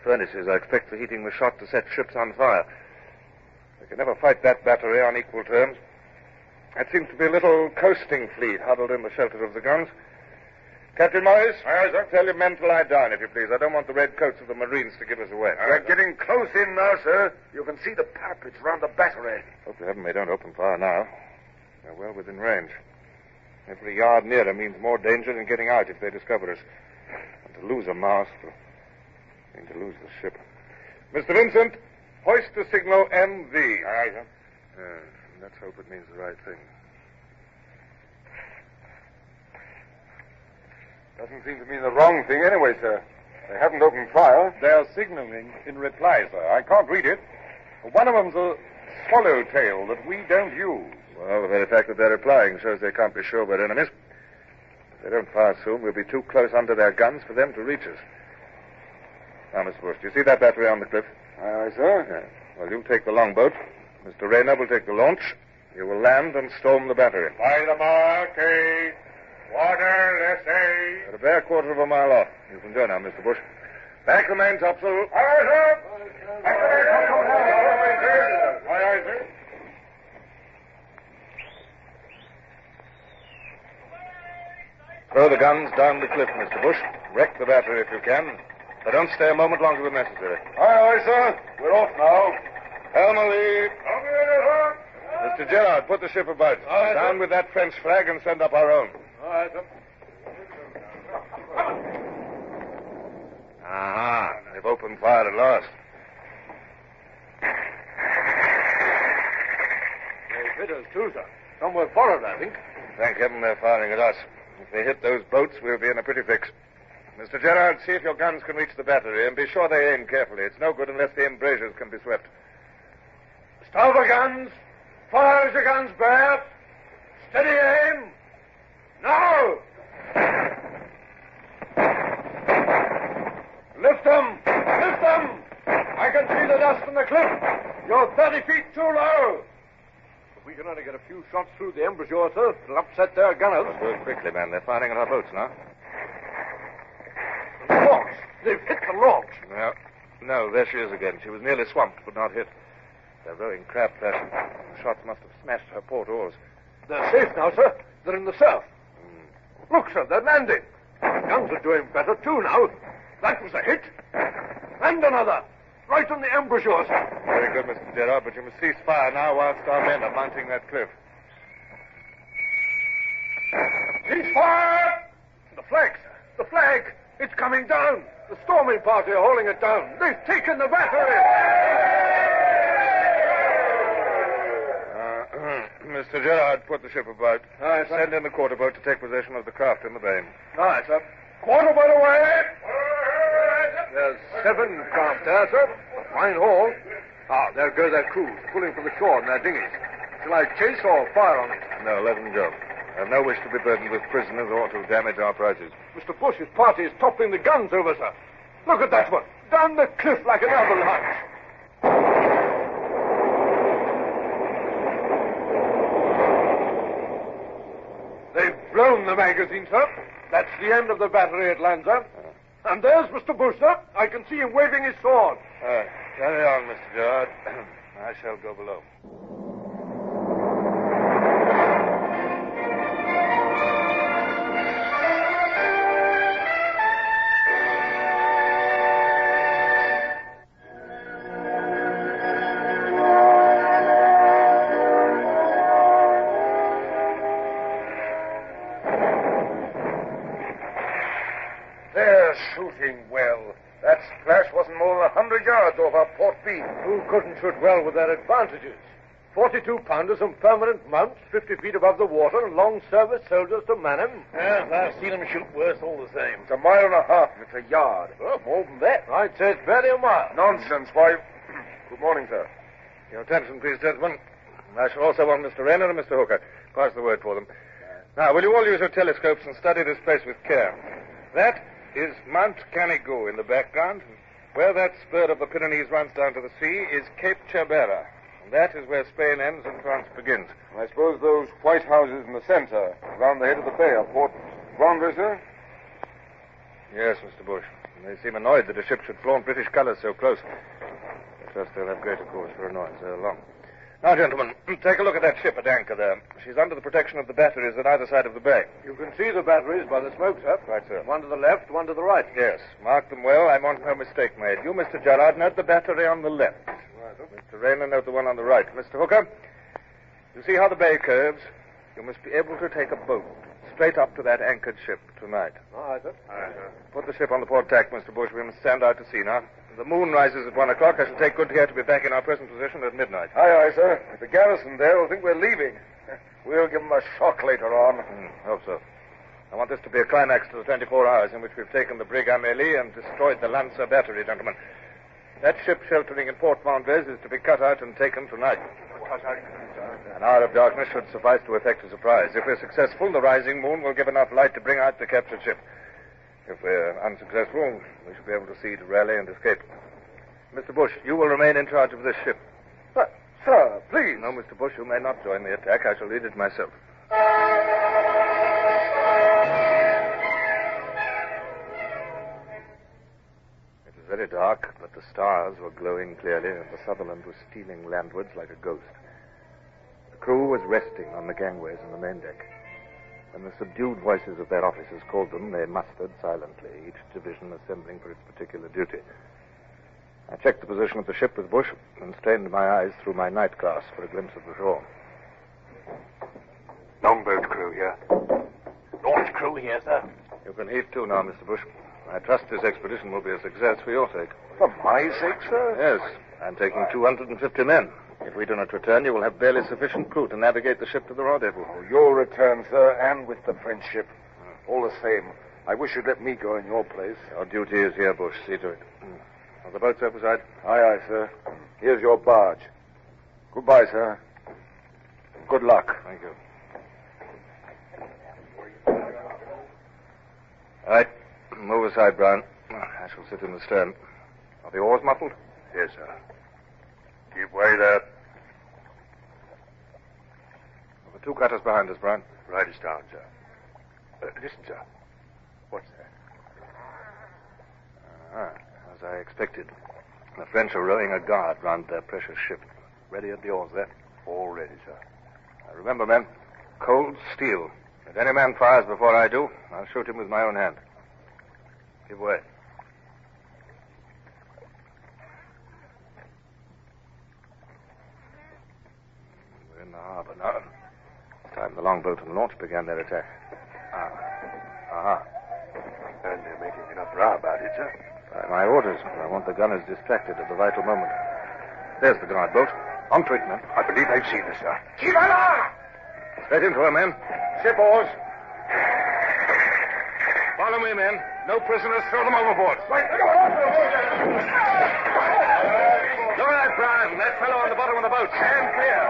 Furnaces, I expect, for heating the shot to set ships on fire. They can never fight that battery on equal terms. That seems to be a little coasting fleet huddled in the shelter of the guns. Captain Morris, tell your men to lie down, if you please. I don't want the red coats of the Marines to give us away. We're getting close in now, sir. You can see the parapets round the battery. Hope to heaven they don't open fire now. They're well within range. Every yard nearer means more danger than getting out if they discover us. And to lose a mast will mean to lose the ship. Mr. Vincent, hoist the signal MV. Aye, sir. Let's hope it means the right thing. Doesn't seem to mean the wrong thing anyway, sir. They haven't opened fire. They're signaling in reply, sir. I can't read it. One of them's a swallowtail that we don't use. Well, the very fact that they're replying shows they can't be sure we're enemies. If they don't fire soon, we'll be too close under their guns for them to reach us. Now, Mr. Bush, do you see that battery on the cliff? Aye, sir. Yeah. Well, you take the longboat. Mr. Rayner will take the launch. You will land and storm the battery. By the mark, water, let's say. At a bare quarter of a mile off. You can go now, Mr. Bush. Back the main topsail. Aye, sir. Back the main topsail. Aye, sir. Throw the guns down the cliff, Mr. Bush. Wreck the battery if you can. But don't stay a moment longer than necessary. Aye, sir. We're off now. Helm a lead. Mr. Gerard, put the ship about. Down with that French flag and send up our own. Aye, sir. Aha. They've opened fire at last. They hit us, too, sir. Somewhere forward, I think. Thank heaven they're firing at us. If they hit those boats, we'll be in a pretty fix. Mr. Gerard, see if your guns can reach the battery, and be sure they aim carefully. It's no good unless the embrasures can be swept. Stow the guns. Fire as your guns bear. Steady aim. Now! Lift them! Lift them! I can see the dust from the cliff. You're 30 feet too low. If we can only get a few shots through the embrasure, sir, it'll upset their gunners. Work quickly, man. They're firing at our boats now. The launch! They've hit the launch. No, there she is again. She was nearly swamped, but not hit. They're rowing crab fashion. The shots must have smashed her port oars. They're safe now, sir. They're in the surf. Look, sir, they're landing. The guns are doing better, too, now. That was a hit. And another. Right on the embouchure, sir. Very good, Mr. Gerard, but you must cease fire now whilst our men are mounting that cliff. Cease fire! The flag, sir. The flag. It's coming down. The storming party are holding it down. They've taken the battery. Mr. Gerard, put the ship about. Aye, sir. Send in the quarter boat to take possession of the craft in the bay. Aye, sir. Quarter boat away. There's 7 craft there, sir. A fine haul. There go their crews, pulling from the shore in their dinghies. Shall I chase or fire on them? No, let them go. I have no wish to be burdened with prisoners or to damage our prizes. Mr. Bush's party is toppling the guns over, sir. Look at that one. Down the cliff like an avalanche. They've blown the magazine, sir. That's the end of the battery at Lanza. And there's Mr. Bush, sir. I can see him waving his sword. Carry on, Mr. Gerard. I shall go below. They're shooting well. That splash wasn't more than 100 yards off our port beam. Who couldn't shoot well with their advantages? 42-pounders and permanent mounts, 50 feet above the water, and long-service soldiers to man 'em. Yes, I've seen them shoot worse all the same. It's 1.5 miles if it's a yard. Well, more than that. I'd say it's barely a mile. Nonsense, why... Good morning, sir. Your attention, please, gentlemen. I shall also want Mr. Rayner and Mr. Hooker. Pass the word for them. Now, will you all use your telescopes and study this place with care? That is Mount Canigou in the background. Where that spur of the Pyrenees runs down to the sea is Cape Cherbera. And that is where Spain ends and France begins. I suppose those white houses in the center, around the head of the bay, are Port Vendres, sir? Yes, Mr. Bush. They seem annoyed that a ship should flaunt British colors so close. I trust they'll have greater cause for annoyance ere long. Now, gentlemen, take a look at that ship at anchor there. She's under the protection of the batteries at either side of the bay. You can see the batteries by the smoke, sir. Right, sir. One to the left, one to the right. Yes. Mark them well. I want no mistake made. You, Mr. Gerard, note the battery on the left. Right, sir. Mr. Rayner, note the one on the right. Mr. Hooker, you see how the bay curves? You must be able to take a boat straight up to that anchored ship tonight. All right, sir. All right, sir. Put the ship on the port tack, Mr. Bush. We must stand out to sea now. If the moon rises at 1 o'clock, I shall take good care to be back in our present position at midnight. Aye, aye, sir. If the garrison there will think we're leaving, we'll give them a shock later on. Hope so. I want this to be a climax to the 24 hours in which we've taken the brig Amélie and destroyed the Lancer battery, gentlemen. That ship sheltering in Port Vendres is to be cut out and taken tonight. An hour of darkness should suffice to effect a surprise. If we're successful, the rising moon will give enough light to bring out the captured ship. If we're unsuccessful, we shall be able to see to rally and escape. Mr. Bush, you will remain in charge of this ship. But, sir, please. No, Mr. Bush, you may not join the attack. I shall lead it myself. It was very dark, but the stars were glowing clearly, and the Sutherland was stealing landwards like a ghost. The crew was resting on the gangways and the main deck. When the subdued voices of their officers called them, they mustered silently, each division assembling for its particular duty. I checked the position of the ship with Bush and strained my eyes through my night glass for a glimpse of the shore. Longboat crew here. Launch crew here, sir. You can heave to now, Mr. Bush. I trust this expedition will be a success for your sake. For my sake, sir? Yes. I'm taking 250 men. If we do not return, you will have barely sufficient crew to navigate the ship to the rendezvous. Oh, you'll return, sir, and with the French ship. All the same, I wish you'd let me go in your place. Your duty is here, Bush. See to it. Are the boats overside? Aye, aye, sir. Here's your barge. Goodbye, sir. Good luck. Thank you. All right. Move aside, Brown. I shall sit in the stern. Are the oars muffled? Yes, sir. Keep way there. The 2 cutters behind us, Brown. Right us down, sir. Listen, sir. What's that? As I expected. The French are rowing a guard round their precious ship. Ready at the oars there? All ready, sir. Now remember, men, cold steel. If any man fires before I do, I'll shoot him with my own hand. Give way. We're in the harbor now. It's time the longboat and launch began their attack. And they're making enough row about it, sir. By my orders, I want the gunners distracted at the vital moment. There's the guard boat. On to it, men. I believe they've seen us, sir. Keep on! Straight into her, men. Ship oars. Follow me, men. No prisoners. Throw them overboard. Right. Look at that, Brian. That fellow on the bottom of the boat. Stand clear.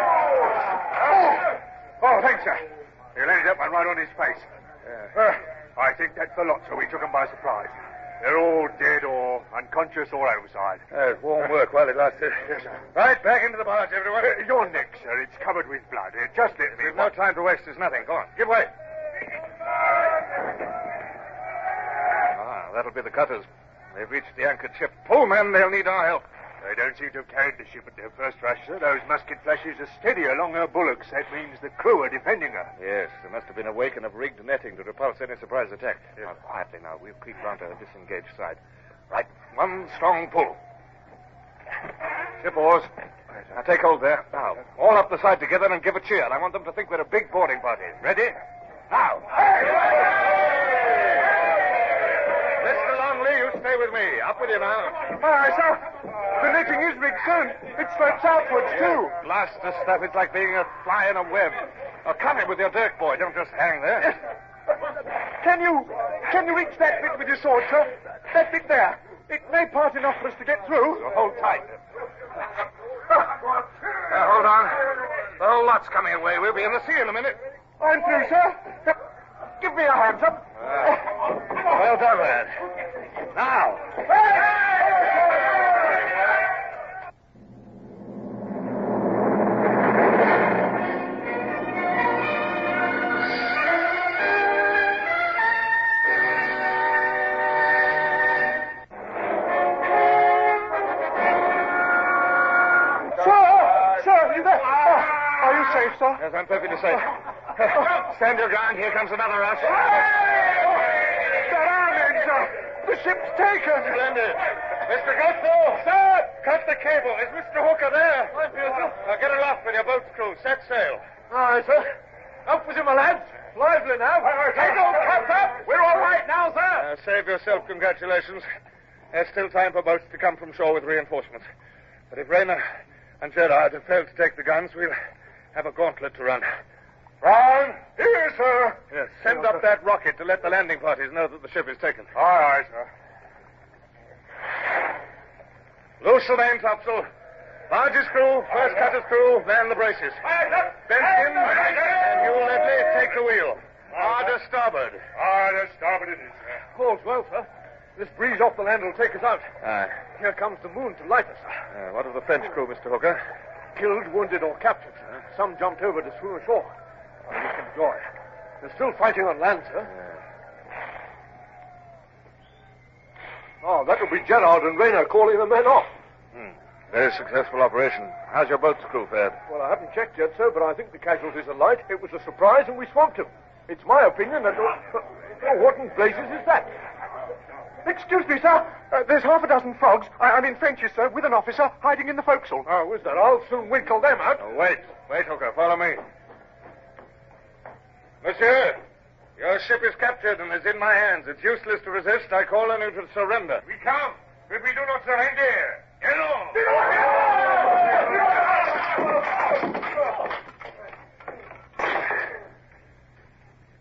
Oh, thanks, sir. He landed up and right on his face. I think that's the lot, so we took them by surprise. They're all dead or unconscious or outside. Warm work while it lasted. Yes, sir. Right, back into the barge, everyone. Your neck, sir. It's covered with blood. Just let me... There's no time to waste. There's nothing. Go on. Give way. That'll be the cutters. They've reached the anchored ship. Pull, men. They'll need our help. They don't seem to have carried the ship at their first rush, sir. Those musket flashes are steady along her bulwarks. That means the crew are defending her. Yes, there must have been a wake and have rigged netting to repulse any surprise attack. Yes. Now, quietly now. We'll creep round to her disengaged side. Right. One strong pull. Ship oars. Now, take hold there. Now, all up the side together and give a cheer. I want them to think we're a big boarding party. Ready? Now. Mr. Longley, you stay with me. Up with you now. Aye, sir. The netting is rigged, sir. It slopes outwards, too. Blast the stuff. It's like being a fly in a web. Oh, come in with your dirk, boy. Don't just hang there. Yes. Can you reach that bit with your sword, sir? That bit there. It may part enough for us to get through. So hold tight. Hold on. The whole lot's coming away. We'll be in the sea in a minute. I'm through, sir. Give me a hand, sir. Well done, lad. Now. Safe, sir? Yes, I'm perfectly safe. Stand your ground. Here comes another rush. They're arming, sir. The ship's taken. Splendid. Mr. Gusto. Sir. Cut the cable. Is Mr. Hooker there? I'm here, sir. Now get aloft with your boat's crew. Set sail. Aye, sir. Up with you, my lads. Lively now. Take old caps up. We're all right now, sir. Save yourself congratulations. There's still time for boats to come from shore with reinforcements. But if Rayner and Gerard have failed to take the guns, we'll have a gauntlet to run. Brown, here, sir. Yes, send up that rocket to let the landing parties know that the ship is taken. Aye, sir. Loose the main topsail. Barge's crew, first cutter's crew, man the braces. Benson and you, Ledley, take the wheel. Hard starboard. Hard starboard it is, sir. Holds well, sir. This breeze off the land will take us out. Aye. Here comes the moon to light us. What of the French crew, Mr. Hooker? Killed, wounded, or captured, sir. Some jumped over to swim ashore. I wish them joy. They're still fighting on land, sir. Oh, that'll be Gerard and Rayner calling the men off. Very successful operation. How's your boat's crew fared? Well, I haven't checked yet, sir, but I think the casualties are light. It was a surprise, and we swamped them. It's my opinion that... Oh, what in blazes is that? Excuse me, sir. There's half a dozen frogs. I mean Frenchies, sir, with an officer hiding in the forecastle. Oh, is that? I'll soon winkle them out. Oh, wait, Hooker. Follow me. Monsieur, your ship is captured and is in my hands. It's useless to resist. I call on you to surrender. We come, but we do not surrender. Hello!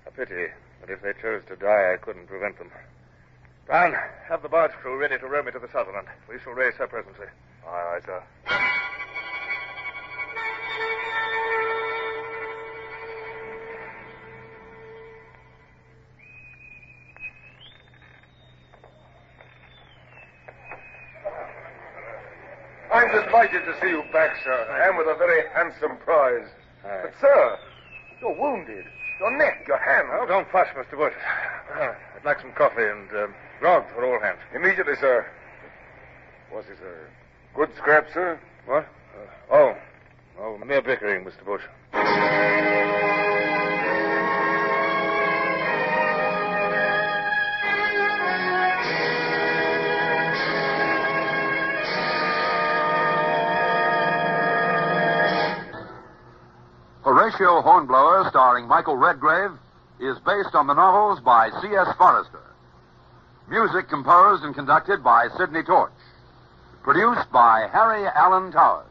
A pity, but if they chose to die, I couldn't prevent them. Brown, have the barge crew ready to row me to the Sutherland. We shall raise her presently. Aye, sir. I'm delighted to see you back, sir, and with a very handsome prize. Aye. But, sir, you're wounded. Your neck, your hand. Oh, don't fuss, Mr. Bush. I'd like some coffee and grog for all hands. Immediately, sir. Was it a good scrap, sir? What? Mere bickering, Mr. Bush. Horatio Hornblower, starring Michael Redgrave, is based on the novels by C.S. Forrester. Music composed and conducted by Sidney Torch. Produced by Harry Allen Towers.